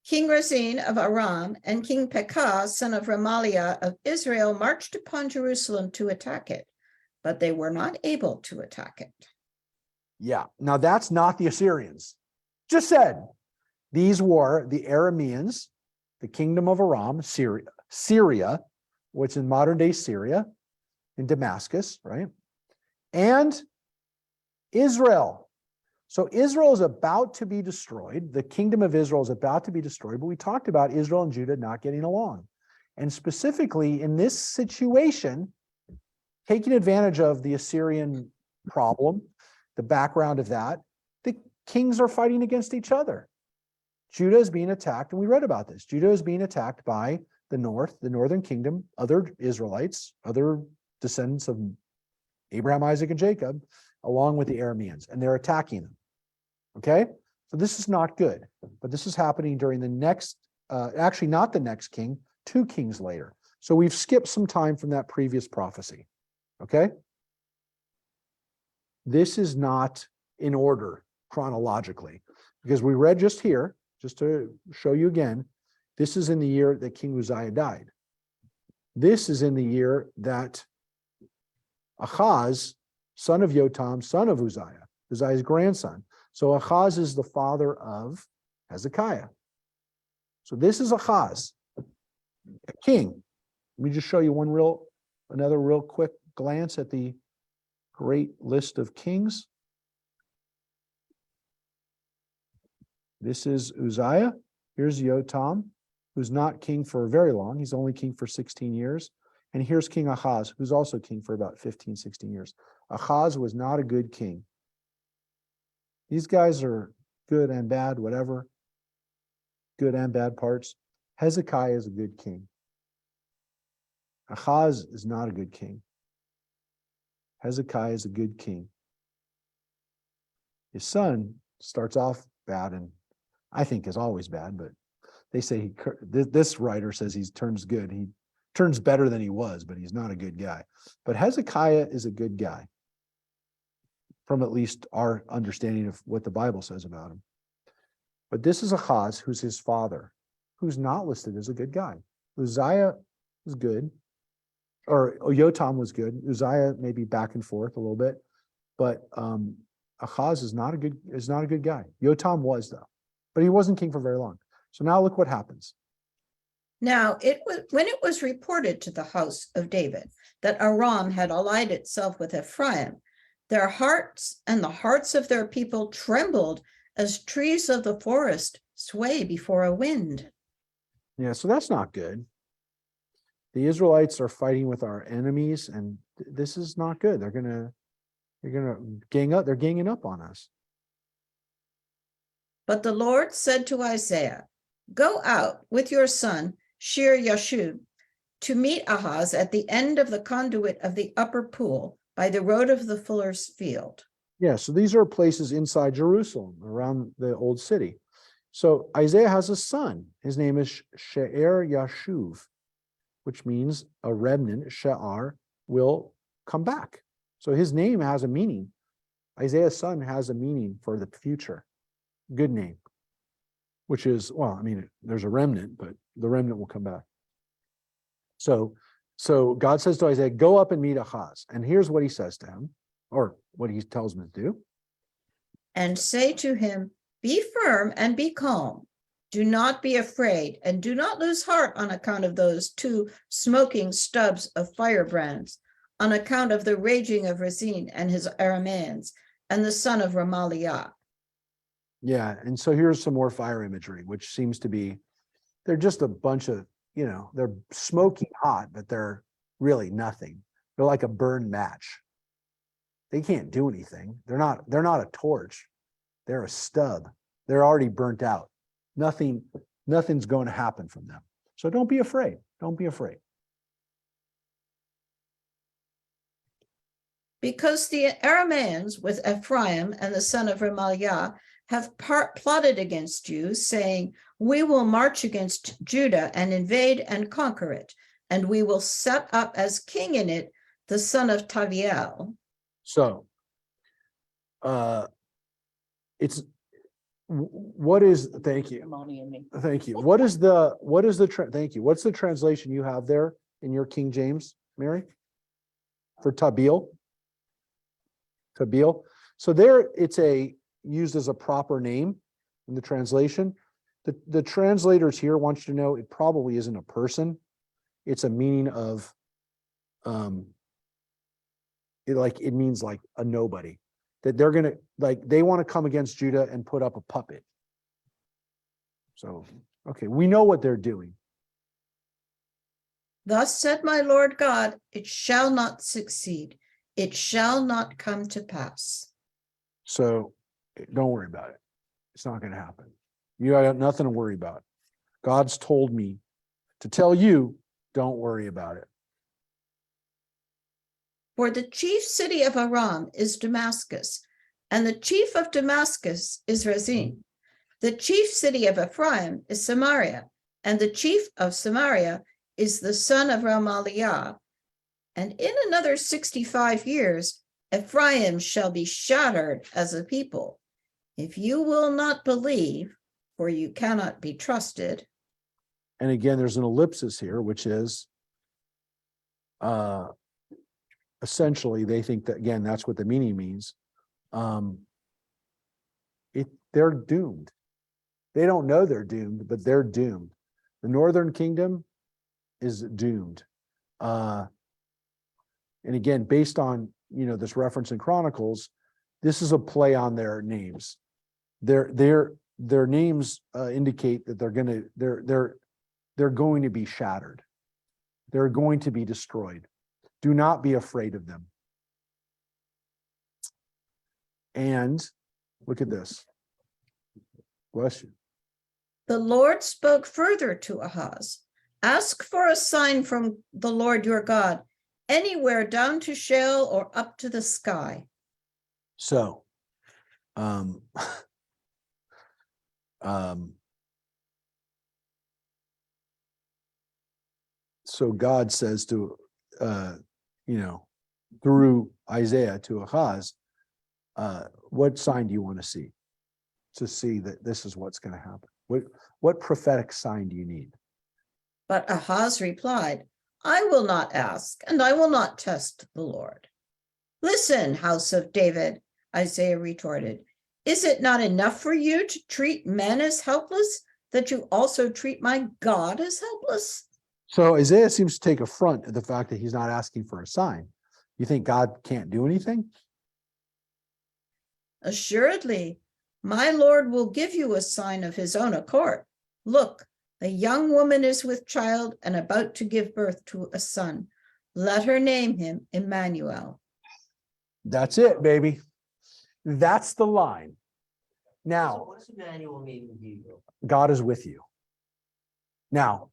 King Rezin of Aram, and King Pekah, son of Remaliah of Israel, marched upon Jerusalem to attack it, but they were not able to attack it. Yeah, now that's not the Assyrians. Just said, these were the Arameans, the kingdom of Aram, Syria, which in modern day Syria, in Damascus, right? And Israel. So Israel is about to be destroyed. The kingdom of Israel is about to be destroyed, but we talked about Israel and Judah not getting along. And specifically in this situation, taking advantage of the Assyrian problem, the background of that, the kings are fighting against each other. Judah is being attacked, and we read about this. Judah is being attacked by the northern kingdom, other Israelites, other descendants of Abraham, Isaac, and Jacob, along with the Arameans, and they're attacking them. Okay? So this is not good, but this is happening during the next, actually not the next king, 2 kings later. So we've skipped some time from that previous prophecy. Okay? This is not in order chronologically, because we read just here, just to show you again, this is in the year that King Uzziah died. This is in the year that Ahaz, son of Jotam, son of Uzziah, Uzziah's grandson. So Ahaz is the father of Hezekiah. So this is Ahaz, a king. Let me just show you another real quick glance at the great list of kings. This is Uzziah. Here's Jotam, who's not king for very long. He's only king for 16 years. And here's King Ahaz, who's also king for about 15, 16 years. Ahaz was not a good king. These guys are good and bad, whatever. Good and bad parts. Hezekiah is a good king. Ahaz is not a good king. Hezekiah is a good king. His son starts off bad, and I think is always bad, but they say this writer says he turns good. He turns better than he was, but he's not a good guy. But Hezekiah is a good guy, from at least our understanding of what the Bible says about him. But this is Ahaz, who's his father, who's not listed as a good guy. Uzziah was good, or Jotam was good. Uzziah maybe back and forth a little bit, but Ahaz is not a good guy. Jotam was, though, but he wasn't king for very long. So now look what happens. Now, when it was reported to the house of David that Aram had allied itself with Ephraim, their hearts and the hearts of their people trembled as trees of the forest sway before a wind. Yeah, so that's not good. The Israelites are fighting with our enemies, and this is not good. They're gonna gang up. They're ganging up on us. But the Lord said to Isaiah, "Go out with your son Shir Yashub to meet Ahaz at the end of the conduit of the upper pool by the road of the fuller's field." Yeah, so these are places inside Jerusalem, around the old city. So Isaiah has a son. His name is She'er Yashuv, which means a remnant, She'ar, will come back. So his name has a meaning. Isaiah's son has a meaning for the future. Good name. which is, well, I mean, there's a remnant, but the remnant will come back. So God says to Isaiah, go up and meet Ahaz. And here's what he says to him, or what he tells him to do. And say to him, be firm and be calm. Do not be afraid, and do not lose heart on account of those two smoking stubs of firebrands, on account of the raging of Rezin and his Arameans, and the son of Ramaliah. Yeah, and so here's some more fire imagery, which seems to be, they're just a bunch of, they're smoking hot, but they're really nothing. They're like a burned match. They can't do anything. They're not a torch. They're a stub. They're already burnt out. Nothing's going to happen from them. So don't be afraid. Don't be afraid. Because the Arameans with Ephraim and the son of Remaliah have plotted against you, saying, we will march against Judah and invade and conquer it, and we will set up as king in it the son of Taviel. So, what is, thank you. Thank you. What's the translation you have there in your King James, Mary? For Tabil? Tabil. So there it's used as a proper name in the translation. The translators here want you to know it probably isn't a person. It's a meaning of, it means like a nobody. That they're gonna, they want to come against Judah and put up a puppet. So, okay, we know what they're doing. Thus said my Lord God, it shall not succeed. It shall not come to pass. So don't worry about it. It's not going to happen. You got nothing to worry about. God's told me to tell you, don't worry about it. For the chief city of Aram is Damascus, and the chief of Damascus is Rezin. The chief city of Ephraim is Samaria, and the chief of Samaria is the son of Ramaliah. And in another 65 years, Ephraim shall be shattered as a people. If you will not believe, for you cannot be trusted. And again, there's an ellipsis here, which is essentially they think that, again, that's what the meaning means. They're doomed. They don't know they're doomed, but they're doomed. The northern kingdom is doomed. And again, based on this reference in Chronicles, this is a play on their names. Their names indicate that they're going to be shattered. They're going to be destroyed. Do not be afraid of them. And look at this. Bless you. The Lord spoke further to Ahaz. Ask for a sign from the Lord your God, anywhere down to Sheol or up to the sky. So, so God says to, through Isaiah to Ahaz, what sign do you want to see that this is what's going to happen? What prophetic sign do you need? But Ahaz replied, I will not ask, and I will not test the Lord. Listen, house of David, Isaiah retorted. Is it not enough for you to treat men as helpless, that you also treat my God as helpless? So Isaiah seems to take affront at the fact that he's not asking for a sign. You think God can't do anything? Assuredly, my Lord will give you a sign of his own accord. Look, a young woman is with child and about to give birth to a son. Let her name him Emmanuel. That's it, baby. That's the line. So Now, what's Emmanuel mean in Hebrew? God is with you. Now,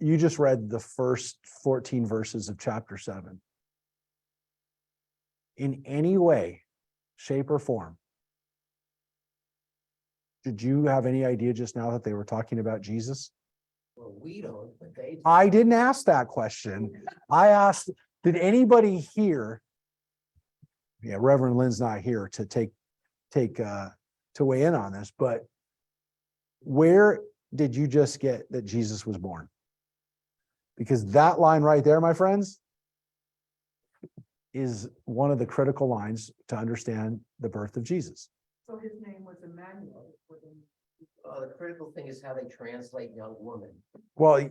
you just read the first 14 verses of chapter 7. In any way, shape, or form, did you have any idea just now that they were talking about Jesus? Well, we don't, but they do. I didn't ask that question. I asked, did anybody here? Yeah, Reverend Lynn's not here to take to weigh in on this, but where did you just get that Jesus was born? Because that line right there, my friends, is one of the critical lines to understand the birth of Jesus. So his name was Emmanuel. The critical thing is how they translate young woman. Well,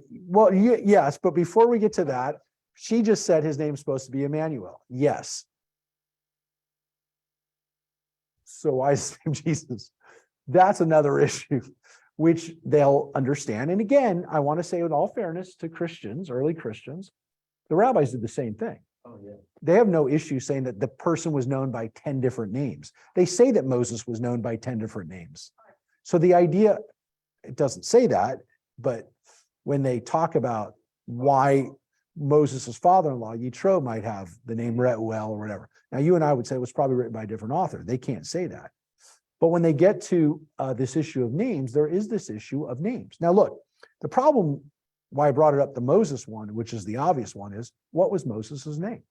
yes, but before we get to that, she just said his name's supposed to be Emmanuel. Yes. So why is his name Jesus? That's another issue, which they'll understand. And again, I want to say with all fairness to Christians, early Christians, the rabbis did the same thing. Oh, yeah. They have no issue saying that the person was known by 10 different names. They say that Moses was known by 10 different names. So the idea, it doesn't say that, but when they talk about why Moses' father-in-law, Yitro, might have the name Reuel or whatever. Now, you and I would say it was probably written by a different author. They can't say that. But when they get to this issue of names, there is this issue of names. Now, look, the problem why I brought it up, the Moses one, which is the obvious one, is what was Moses' name?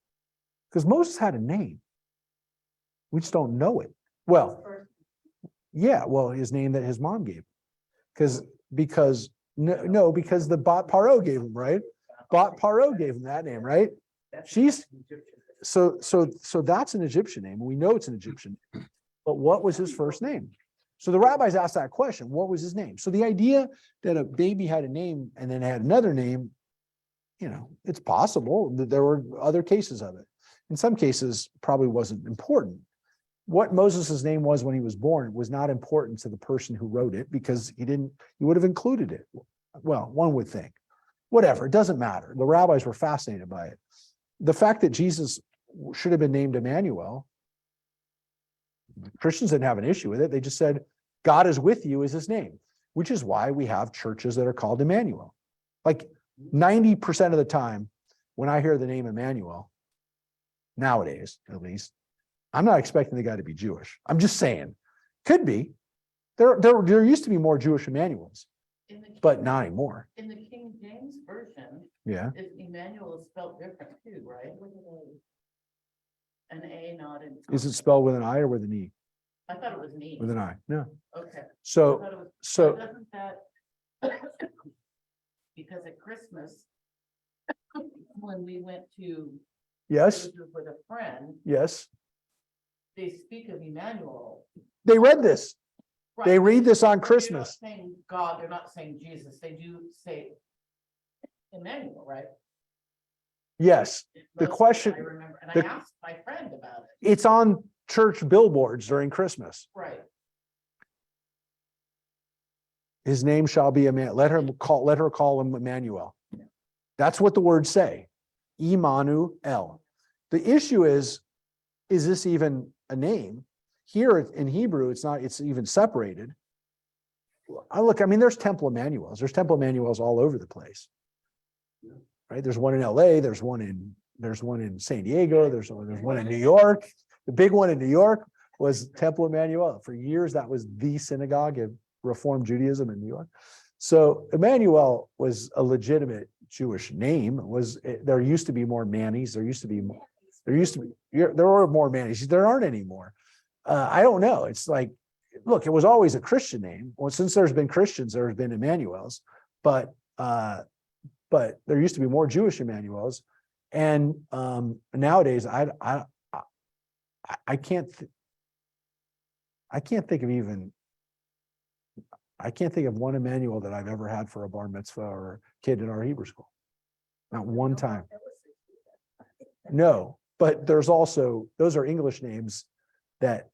Because Moses had a name. We just don't know it. Well, yeah, well, his name that his mom gave. Because the Bat Paro gave him, right? Bat Paro gave him that name, right? She's so that's an Egyptian name. We know it's an Egyptian name. But what was his first name? So the rabbis asked that question, what was his name? So the idea that a baby had a name and then had another name, it's possible that there were other cases of it. In some cases, probably wasn't important. What Moses' name was when he was born was not important to the person who wrote it because he would have included it. Well, one would think. Whatever, it doesn't matter. The rabbis were fascinated by it. The fact that Jesus should have been named Emmanuel, Christians didn't have an issue with it. They just said, God is with you is his name, which is why we have churches that are called Emmanuel. Like 90% of the time, when I hear the name Emmanuel, nowadays, at least, I'm not expecting the guy to be Jewish. I'm just saying, could be. There used to be more Jewish Emmanuels, but not anymore. In the King James Version, Yeah. Emmanuel is spelled different too, right? An A, not an. Is it spelled with an I or with an E? I thought it was an E. With an I. No. Okay. I So, thought it was- so Doesn't that? Because at Christmas, when we went to. yes, With a friend, yes. they speak of Emmanuel. They read this. They Right. read this on They're not Christmas. saying God, they're not saying Jesus, they do say Emmanuel, right? Yes. The Mostly, question- I remember, and I the- asked my friend about it, It's on church billboards during Christmas. right? His name shall be Emmanuel. Let her call him Emmanuel. That's what the words say. Emmanuel. The issue is this even a name? Here in Hebrew, it's even separated. There's Temple Emmanuels. There's Temple Emmanuels all over the place. Right? There's one in LA, there's one in San Diego, there's one in New York. The big one in New York was Temple Emmanuel. For years, that was the synagogue of Reformed Judaism in New York. So Emmanuel was a legitimate Jewish name. There used to be more Mannies. There were more Mannies. There aren't anymore. I don't know. It's like, look, it was always a Christian name. Well, since there's been Christians, there's been Emmanuels, but there used to be more Jewish Emmanuels. And nowadays, I can't think of one Emmanuel that I've ever had for a bar mitzvah or a kid in our Hebrew school. Not one time. No, but there's also, those are English names that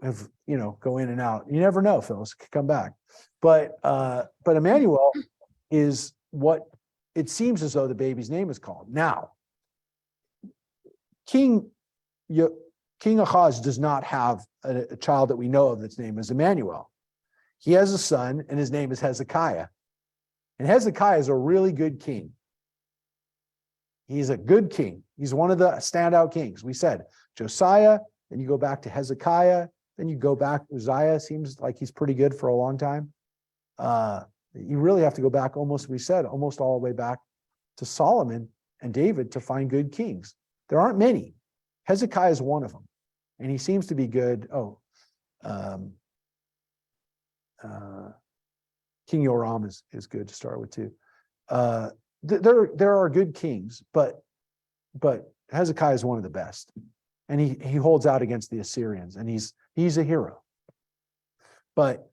have, go in and out. You never know, Phyllis, could come back. But Emmanuel is what it seems as though the baby's name is called. Now, King Ahaz does not have a child that we know of that's name is Emmanuel. He has a son, and his name is Hezekiah. And Hezekiah is a really good king. He's a good king. He's one of the standout kings. We said Josiah, then you go back to Hezekiah, then you go back to Uzziah. Seems like he's pretty good for a long time. You really have to go back almost all the way back to Solomon and David to find good kings. There aren't many. Hezekiah is one of them. And he seems to be good. Oh, um, King Yoram is good to start with too. There are good kings, but Hezekiah is one of the best, and he holds out against the Assyrians, and he's a hero. But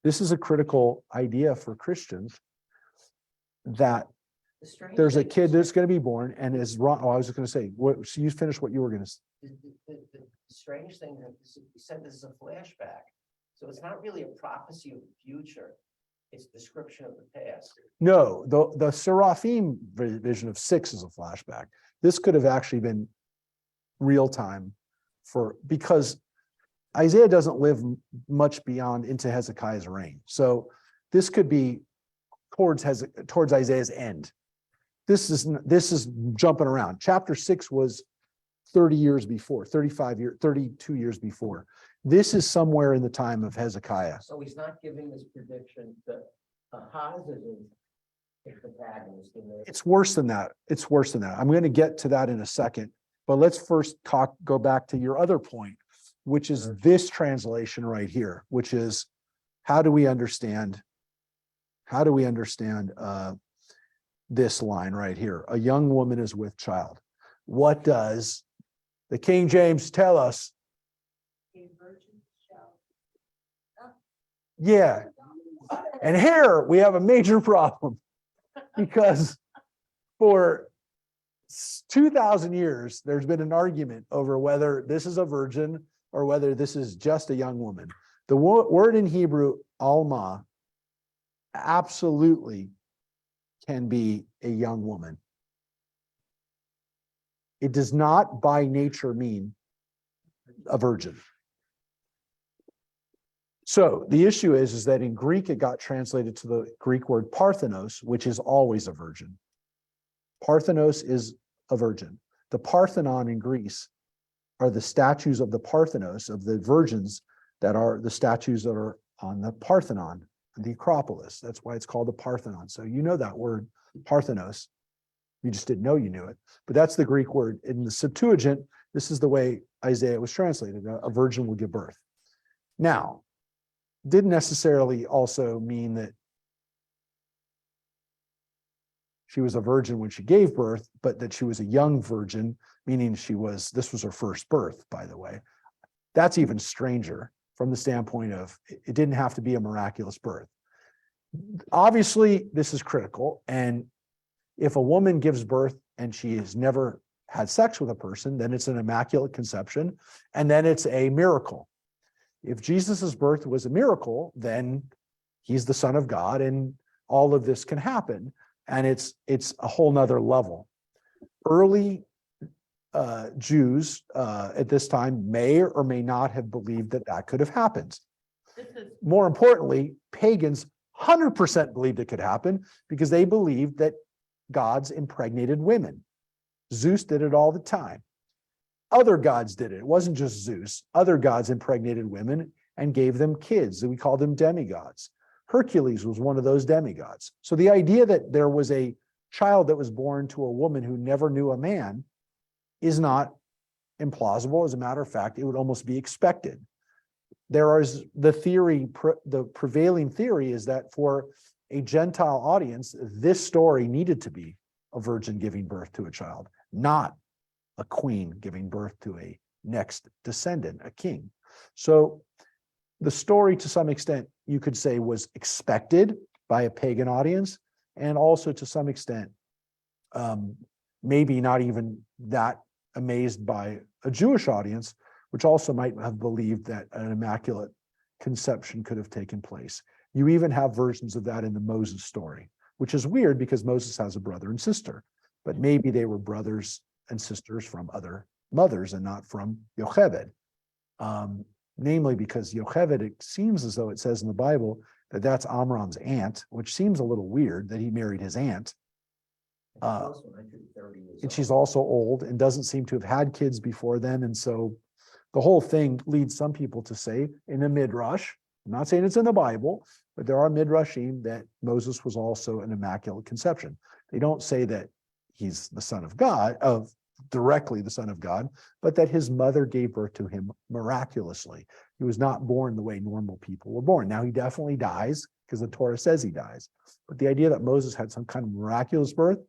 this is a critical idea for Christians, that The strange there's a thing kid is- that's going to be born and is wrong. Oh, I was just going to say, what, so you finish what you were going to. The strange thing is, you said this is a flashback, so it's not really a prophecy of the future. It's description of the past. No, the Seraphim vision of 6 is a flashback. This could have actually been real time because Isaiah doesn't live much beyond into Hezekiah's reign. So this could be towards Isaiah's end. This is jumping around. Chapter 6 was 30 years before, 32 years before. This is somewhere in the time of Hezekiah. So he's not giving this prediction that Ahaz is the protagonist in this. It's worse than that. It's worse than that. I'm going to get to that in a second, but let's first go back to your other point, which is this translation right here, which is how do we understand this line right here? A young woman is with child. What does the King James tell us? A virgin shall. Yeah. And here we have a major problem because for 2,000 years, there's been an argument over whether this is a virgin or whether this is just a young woman. The word in Hebrew, alma, absolutely can be a young woman. It does not by nature mean a virgin. So the issue is that in Greek, it got translated to the Greek word parthenos, which is always a virgin. Parthenos is a virgin. The Parthenon in Greece are the statues of the Parthenos, of the virgins that are the statues that are on the Parthenon, the Acropolis. That's why it's called the Parthenon. So you know that word, Parthenos. You just didn't know you knew it. But that's the Greek word. In the Septuagint, this is the way Isaiah was translated. A virgin will give birth. Now, didn't necessarily also mean that she was a virgin when she gave birth, but that she was a young virgin, meaning this was her first birth, by the way. That's even stranger from the standpoint of it didn't have to be a miraculous birth. Obviously, this is critical. And if a woman gives birth and she has never had sex with a person, then it's an immaculate conception, and then it's a miracle. If Jesus's birth was a miracle, then he's the Son of God, and all of this can happen. And it's a whole nother level. Early Jews at this time may or may not have believed that could have happened. This is More importantly, pagans 100% believed it could happen because they believed that gods impregnated women. Zeus did it all the time. Other gods did it. It wasn't just Zeus. Other gods impregnated women and gave them kids. We call them demigods. Hercules was one of those demigods. So the idea that there was a child that was born to a woman who never knew a man is not implausible. As a matter of fact, it would almost be expected. There is the theory, the prevailing theory is that for a Gentile audience, this story needed to be a virgin giving birth to a child, not a queen giving birth to a next descendant, a king. So the story, to some extent, you could say was expected by a pagan audience, and also to some extent, maybe not even that amazed by a Jewish audience, which also might have believed that an immaculate conception could have taken place. You even have versions of that in the Moses story, which is weird because Moses has a brother and sister, but maybe they were brothers and sisters from other mothers and not from Yocheved. Namely because Yocheved, it seems as though it says in the Bible that that's Amram's aunt, which seems a little weird that he married his aunt. And she's also old and doesn't seem to have had kids before then. And so the whole thing leads some people to say in the Midrash I'm not saying it's in the Bible, but there are midrashim that Moses was also an immaculate conception. They don't say that he's the son of God, directly the son of God, but that his mother gave birth to him miraculously. He was not born the way normal people were born. Now he definitely dies because the Torah says he dies. But the idea that Moses had some kind of miraculous birth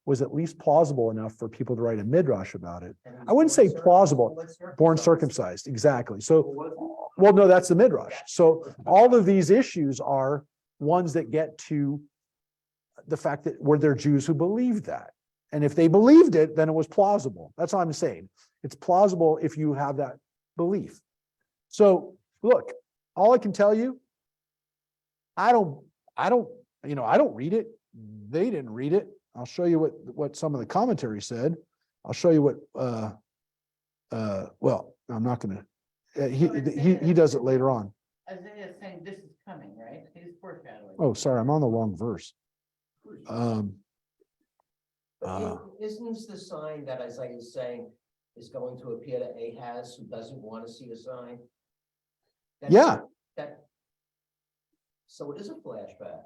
was at least plausible enough for people to write a midrash about it. And I wouldn't say born plausible, born circumcised, exactly. So, well, no, that's the midrash. So all of these issues are ones that get to the fact that were there Jews who believed that? And if they believed it, then it was plausible. That's all I'm saying. It's plausible if you have that belief. So look, all I can tell you, I don't read it. They didn't read it. I'll show you what some of the commentary said. I'll show you what, well, I'm not gonna, he does it later on. Isaiah is saying this is coming, right? He's foreshadowing. Oh, sorry, I'm on the wrong verse. Isn't this the sign that Isaiah is saying is going to appear to Ahaz, who doesn't want to see a sign? Yeah. So it is a flashback.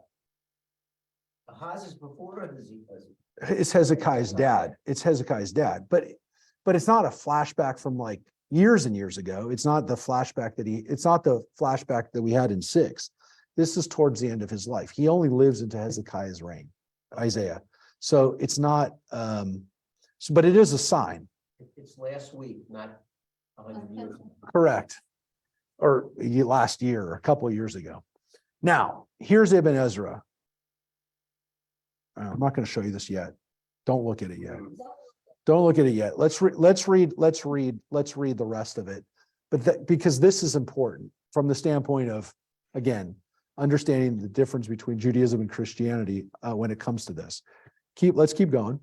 Ahaz is before Hezekiah. It's Hezekiah's dad. It's Hezekiah's dad, but it's not a flashback from like years and years ago. It's not the flashback it's not the flashback that we had in 6. This is towards the end of his life. He only lives into Hezekiah's reign, Isaiah. So it's not, but it is a sign. It's last week, not 100 years ago. Correct. Or last year, or a couple of years ago. Now, here's Ibn Ezra. I'm not going to show you this yet. Don't look at it yet. Don't look at it yet. Let's read the rest of it. But because this is important from the standpoint of, again, understanding the difference between Judaism and Christianity when it comes to this. Let's keep going.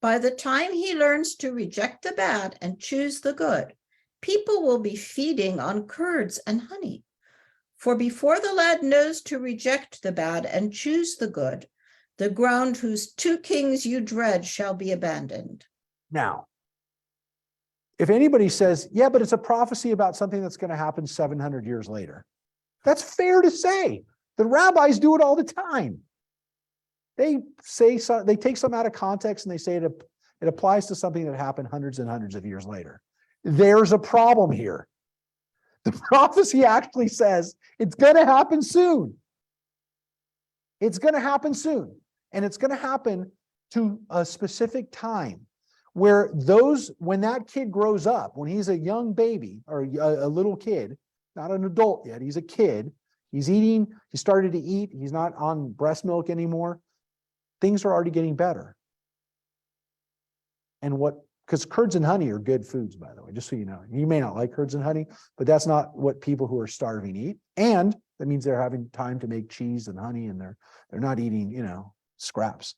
By the time he learns to reject the bad and choose the good, people will be feeding on curds and honey. For before the lad knows to reject the bad and choose the good, the ground whose 2 kings you dread shall be abandoned. Now, if anybody says, yeah, but it's a prophecy about something that's going to happen 700 years later, that's fair to say. The rabbis do it all the time. They say they take some out of context and they say it applies to something that happened hundreds and hundreds of years later. There's a problem here. The prophecy actually says it's going to happen soon. It's going to happen soon. And it's going to happen to a specific time where when that kid grows up, when he's a young baby or a little kid, not an adult yet, he's a kid, he's eating, he started to eat, he's not on breast milk anymore. Things are already getting better. And because curds and honey are good foods, by the way, just so you know. You may not like curds and honey, but that's not what people who are starving eat. And that means they're having time to make cheese and honey, and they're not eating, scraps.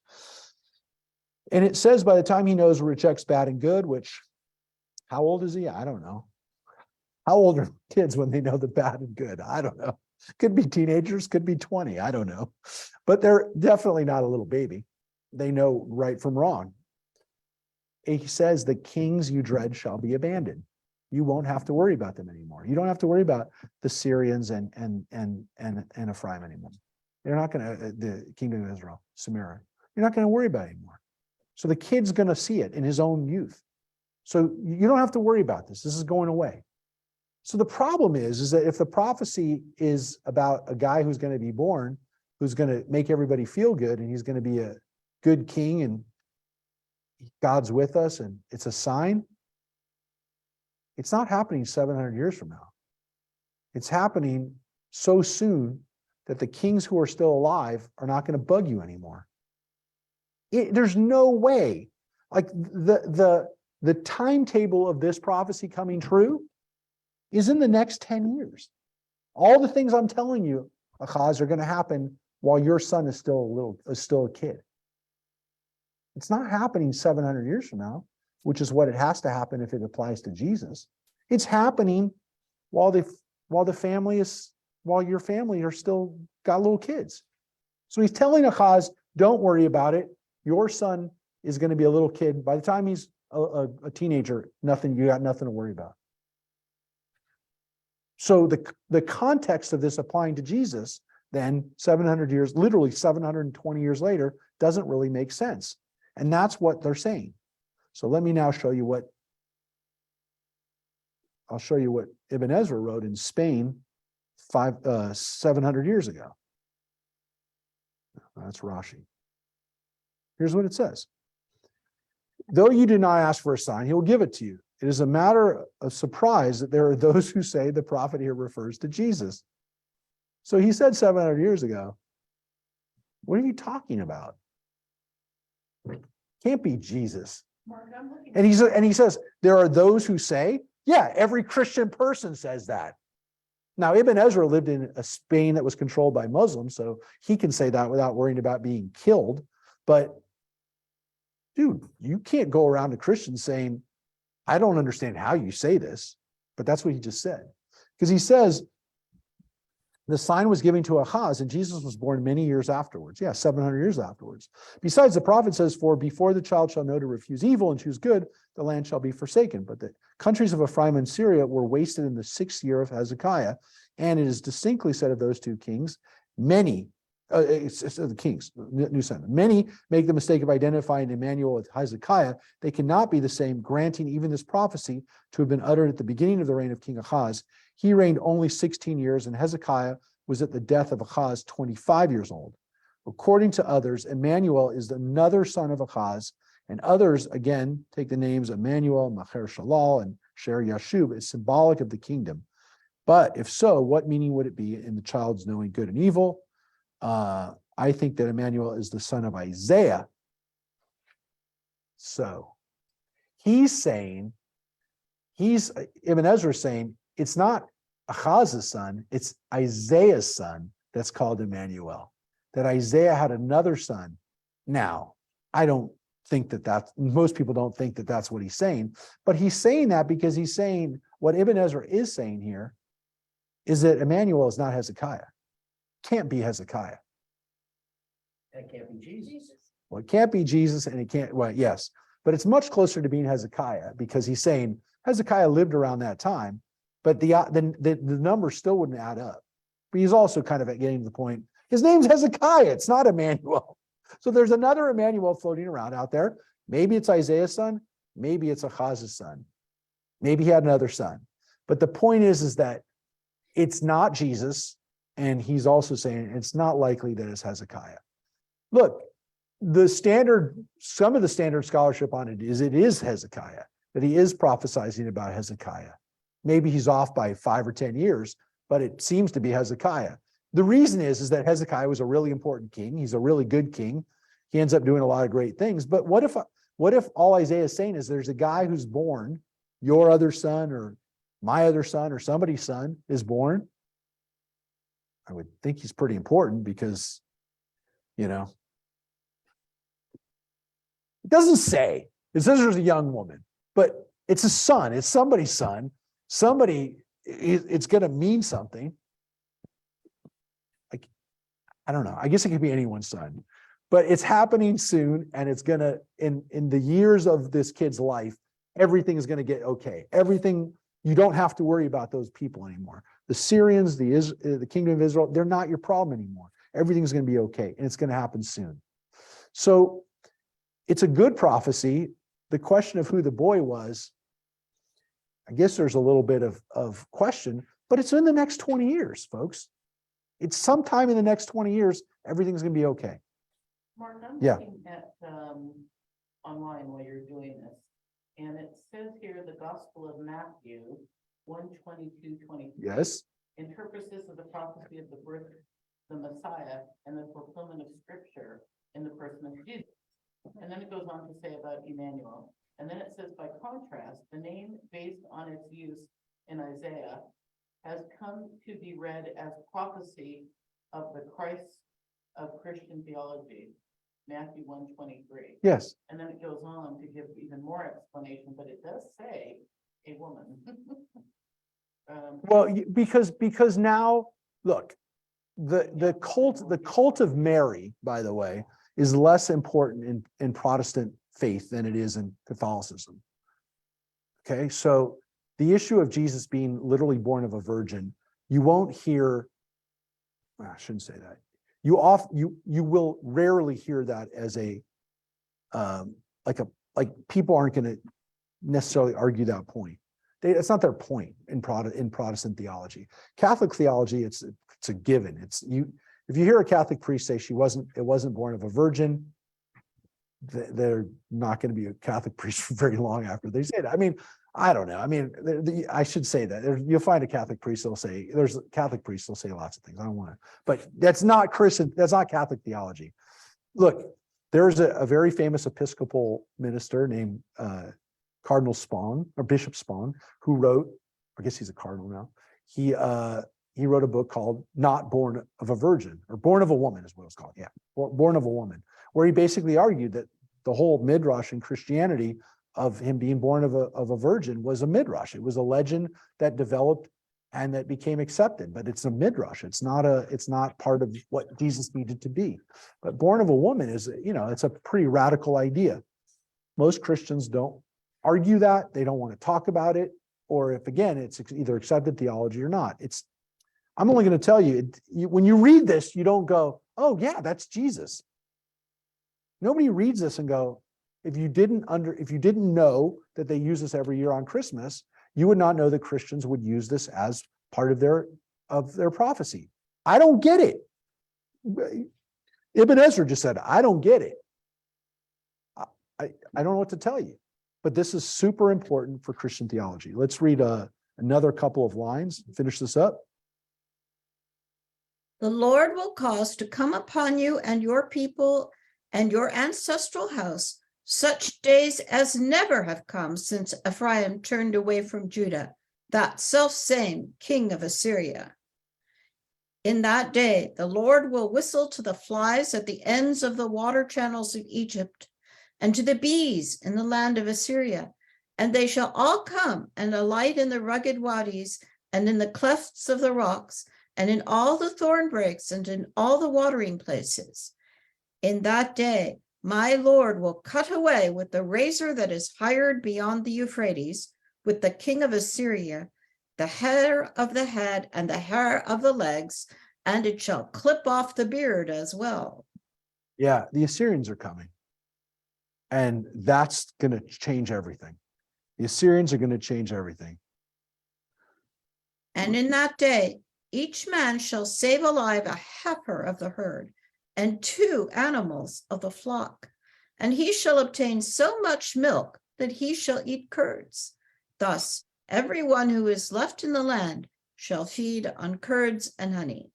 And it says by the time he knows rejects bad and good, which, how old is he? I don't know. How old are kids when they know the bad and good? I don't know. Could be teenagers, could be 20. I don't know. But they're definitely not a little baby. They know right from wrong. He says the kings you dread shall be abandoned. You won't have to worry about them anymore. You don't have to worry about the Syrians and Ephraim anymore. They're not going to, the kingdom of Israel, Samaria. You're not going to worry about it anymore. So the kid's going to see it in his own youth. So you don't have to worry about this. This is going away. So the problem is that if the prophecy is about a guy who's going to be born, who's going to make everybody feel good, and he's going to be a good king, and God's with us, and it's a sign, it's not happening 700 years from now. It's happening so soon that the kings who are still alive are not going to bug you anymore. There's no way. Like the timetable of this prophecy coming true is in the next 10 years. All the things I'm telling you, Achaz, are going to happen while your son is still a kid. It's not happening 700 years from now, which is what it has to happen if it applies to Jesus. It's happening while your family are still got little kids. So he's telling Achaz, don't worry about it. Your son is going to be a little kid. By the time he's a teenager, you got nothing to worry about. So the context of this applying to Jesus, then 700 years, literally 720 years later, doesn't really make sense. And that's what they're saying. So let me now show you what Ibn Ezra wrote in Spain 700 years ago. That's Rashi. Here's what it says. Though you do not ask for a sign, he will give it to you. It is a matter of surprise that there are those who say the prophet here refers to Jesus. So he said 700 years ago, what are you talking about? Can't be Jesus. Mark, I'm looking. And he says, there are those who say, yeah, every Christian person says that. Now, Ibn Ezra lived in a Spain that was controlled by Muslims, so he can say that without worrying about being killed. But dude, you can't go around to Christians saying, I don't understand how you say this, but that's what he just said. Because he says, the sign was given to Ahaz, and Jesus was born many years afterwards. Yeah, 700 years afterwards. Besides, the prophet says, for before the child shall know to refuse evil and choose good, the land shall be forsaken. But the countries of Ephraim and Syria were wasted in the 6th year of Hezekiah. And it is distinctly said of those two kings, many, it's the kings, New Testament, many make the mistake of identifying Emmanuel with Hezekiah. They cannot be the same, granting even this prophecy to have been uttered at the beginning of the reign of King Ahaz. He reigned only 16 years, and Hezekiah was at the death of Ahaz 25 years old. According to others, Emmanuel is another son of Ahaz, and others, again, take the names Emmanuel, Maher Shalal, and Sher Yashub as symbolic of the kingdom. But if so, what meaning would it be in the child's knowing good and evil? I think that Emmanuel is the son of Isaiah. So he's saying, Ibn Ezra is saying, it's not Ahaz's son, it's Isaiah's son that's called Emmanuel. That Isaiah had another son. Now, I don't think that most people don't think that that's what he's saying, but he's saying that because he's saying what Ibn Ezra is saying here is that Emmanuel is not Hezekiah. Can't be Hezekiah. That can't be Jesus. Well, it can't be Jesus, and it can't, well, yes, but it's much closer to being Hezekiah because he's saying Hezekiah lived around that time, but the numbers still wouldn't add up. But he's also kind of getting to the point, his name's Hezekiah, it's not Emmanuel. So there's another Emmanuel floating around out there. Maybe it's Isaiah's son, maybe it's Ahaz's son. Maybe he had another son. But the point is that it's not Jesus, and he's also saying it's not likely that it's Hezekiah. Look, some of the standard scholarship on it is Hezekiah, that he is prophesying about Hezekiah. Maybe he's off by 5 or 10 years, but it seems to be Hezekiah. The reason is that Hezekiah was a really important king. He's a really good king. He ends up doing a lot of great things. But what if all Isaiah is saying is there's a guy who's born, your other son or my other son or somebody's son is born? I would think he's pretty important because, it doesn't say. It says there's a young woman, but it's a son. It's somebody's son. It's going to mean something. Like, I don't know. I guess it could be anyone's son, but it's happening soon, and it's going to, in the years of this kid's life, everything is going to get okay. Everything, you don't have to worry about those people anymore. The Syrians, the kingdom of Israel, they're not your problem anymore. Everything's going to be okay, and it's going to happen soon. So it's a good prophecy. The question of who the boy was, I guess there's a little bit of question, but it's in the next 20 years, folks. It's sometime in the next 20 years, everything's going to be okay. Mark, I'm Yeah. looking at, online while you're doing this, and it says here, the Gospel of Matthew, 1:22-23. Yes. Interprets this as the prophecy of the birth of the Messiah and the fulfillment of Scripture in the person of Jesus. And then it goes on to say about Emmanuel. And then it says, by contrast, the name based on its use in Isaiah has come to be read as prophecy of the Christ of Christian theology, Matthew 1:23. Yes. And then it goes on to give even more explanation, but it does say a woman. Well, because now, look, the cult of Mary, by the way, is less important in Protestant faith than it is in Catholicism. Okay, so the issue of Jesus being literally born of a virgin, you won't hear, I shouldn't say that. You will rarely hear that as like people aren't going to necessarily argue that point. It's not their point in Protestant theology. Catholic theology, it's a given. If you hear a Catholic priest say it wasn't born of a virgin, they're not going to be a Catholic priest for very long after they say that. I mean, I don't know. I mean, I should say that you'll find a Catholic priest that'll say, there's Catholic priests that'll say lots of things. I don't want to, but that's not Christian. That's not Catholic theology. Look, there's a very famous Episcopal minister named Cardinal Spong or Bishop Spong, who wrote, I guess he's a cardinal now. He wrote a book called Not Born of a Virgin, or Born of a Woman is what it's called. Yeah, Born of a Woman, where he basically argued that the whole midrash in Christianity of him being born of a virgin was a midrash. It was a legend that developed and that became accepted, but it's a midrash. It's not part of what Jesus needed to be. But born of a woman is, it's a pretty radical idea. Most Christians don't argue that. They don't want to talk about it. Or if, again, it's either accepted theology or not. I'm only going to tell you, when you read this, you don't go, oh yeah, that's Jesus. Nobody reads this and go, if you didn't know that they use this every year on Christmas, you would not know that Christians would use this as part of their prophecy. I don't get it. Ibn Ezra just said, I don't get it. I don't know what to tell you, but this is super important for Christian theology. Let's read another couple of lines, finish this up. The Lord will cause to come upon you and your people and your ancestral house such days as never have come since Ephraim turned away from Judah, that selfsame king of Assyria. In that day, the Lord will whistle to the flies at the ends of the water channels of Egypt, and to the bees in the land of Assyria, and they shall all come and alight in the rugged wadis, and in the clefts of the rocks, and in all the thorn brakes, and in all the watering places. In that day, my Lord will cut away with the razor that is hired beyond the Euphrates, with the king of Assyria, the hair of the head and the hair of the legs, and it shall clip off the beard as well. Yeah, the Assyrians are coming. And that's going to change everything. The Assyrians are going to change everything. And in that day, each man shall save alive a heifer of the herd, and 2 animals of the flock, and he shall obtain so much milk that he shall eat curds. Thus, everyone who is left in the land shall feed on curds and honey.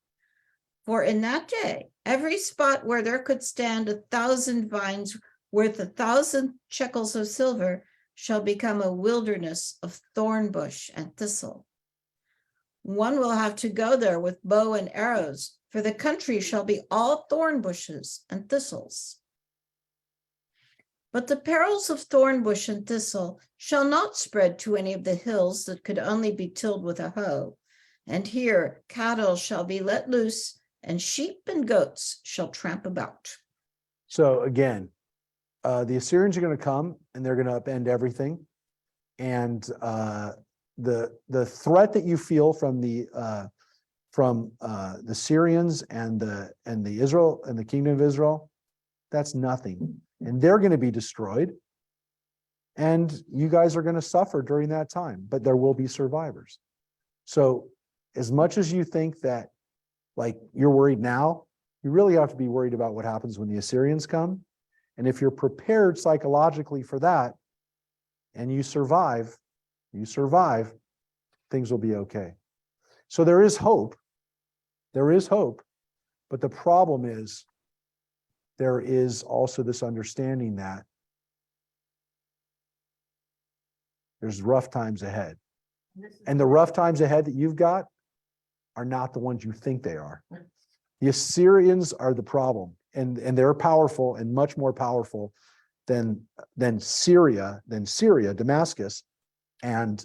For in that day, every spot where there could stand 1,000 vines worth 1,000 shekels of silver shall become a wilderness of thorn bush and thistle. One will have to go there with bow and arrows, for the country shall be all thorn bushes and thistles. But the perils of thorn bush and thistle shall not spread to any of the hills that could only be tilled with a hoe. And here cattle shall be let loose, and sheep and goats shall tramp about. So again, the Assyrians are going to come and they're going to upend everything. And the threat that you feel from the Syrians and the Israel and the kingdom of Israel, that's nothing. And they're going to be destroyed. And you guys are going to suffer during that time, but there will be survivors. So as much as you think that like you're worried now, you really have to be worried about what happens when the Assyrians come. And if you're prepared psychologically for that and you survive, things will be okay. So there is hope. There is hope. But the problem is there is also this understanding that there's rough times ahead. And the rough times ahead that you've got are not the ones you think they are. The Assyrians are the problem, and they're powerful and much more powerful than Syria, Damascus, and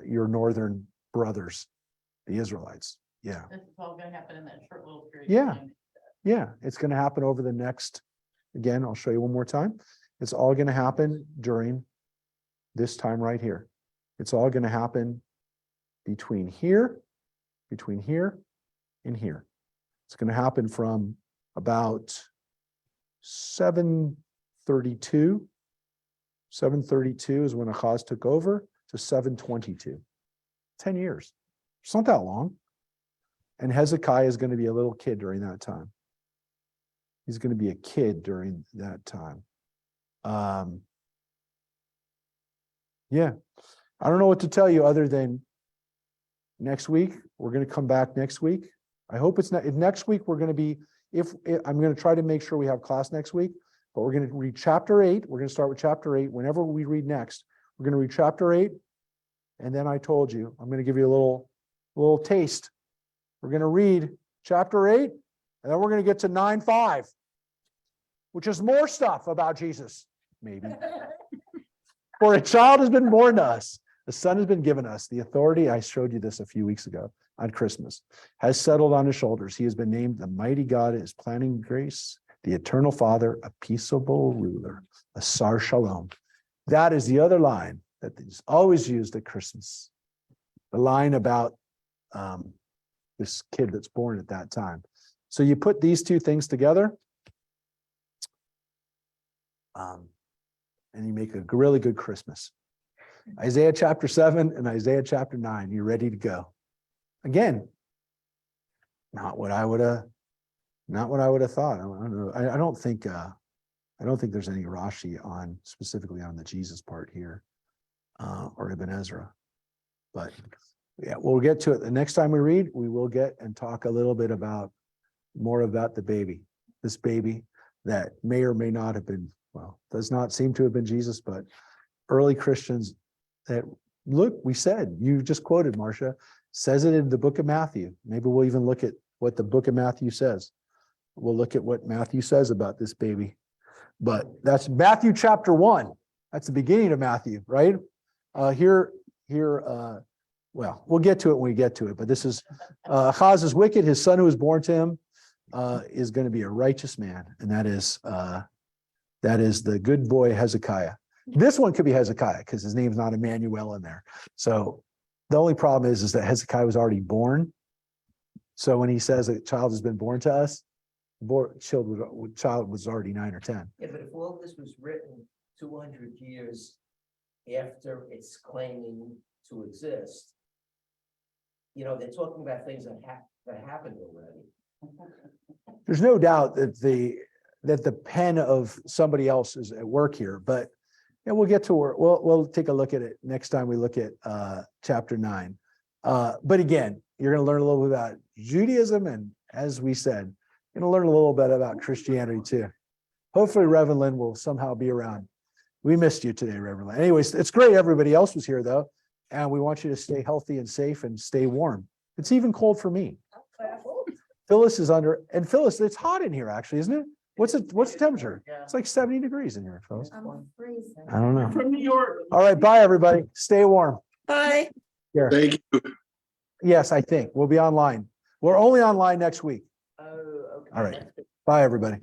your northern brothers, the Israelites. Yeah. This is all gonna happen in that short little period. Yeah. of time. Yeah, it's going to happen over the next, again, I'll show you one more time. It's all going to happen during this time right here. It's all going to happen between here, and here. It's going to happen from about 7:32. 7:32 is when Ahaz took over to 7:22. 10 years. It's not that long. And Hezekiah is going to be a little kid during that time. He's going to be a kid during that time. Yeah, I don't know what to tell you other than next week, we're going to come back next week. I hope it's not, if next week we're going to be, I'm going to try to make sure we have class next week, but we're going to read chapter 8. We're going to start with chapter 8. Whenever we read next, we're going to read chapter 8. And then I told you, I'm going to give you a little taste. We're going to read chapter 8, and then we're going to get to 9:5, which is more stuff about Jesus, maybe. For a child has been born to us, the son has been given us. The authority, I showed you this a few weeks ago on Christmas, has settled on his shoulders. He has been named the mighty God, his planning grace, the eternal Father, a peaceable ruler, a Sar Shalom. That is the other line that is always used at Christmas. The line about this kid that's born at that time. So you put these two things together, and you make a really good Christmas. Isaiah chapter 7 and Isaiah chapter 9, you're ready to go. Again, not what I would have thought. I don't know. I don't think there's any Rashi specifically on the Jesus part here, or Ibn Ezra. But yeah, we'll get to it. The next time we read, we will get and talk a little bit more about the baby, this baby that may or may not have been, well, does not seem to have been Jesus, but early Christians that, look, we said, you just quoted, Marcia, says it in the book of Matthew. Maybe we'll even look at what the book of Matthew says. We'll look at what Matthew says about this baby. But that's Matthew chapter 1. That's the beginning of Matthew, right? Well, we'll get to it when we get to it, but this is Ahaz is wicked. His son who was born to him is going to be a righteous man, and that is the good boy Hezekiah. This one could be Hezekiah because his name's not Emmanuel in there. So the only problem is that Hezekiah was already born. So when he says a child has been born to us, child was already 9 or 10. Yeah, but if all this was written 200 years after it's claiming to exist, they're talking about things that happened already. There's no doubt that the pen of somebody else is at work here, but we'll get to work. We'll take a look at it next time we look at chapter 9. But again, you're going to learn a little bit about Judaism, and as we said, you're going to learn a little bit about Christianity too. Hopefully, Reverend Lynn will somehow be around. We missed you today, Reverend Lynn. Anyways, it's great everybody else was here though, and we want you to stay healthy and safe and stay warm. It's even cold for me. Phyllis is under, and Phyllis, it's hot in here actually, isn't it? What's the temperature? It's like 70 degrees in here, Phyllis. I'm freezing. I don't know. From New York. All right, bye everybody. Stay warm. Bye. Here. Thank you. Yes, I think we'll be online. We're only online next week. Oh, okay. All right. Bye, everybody.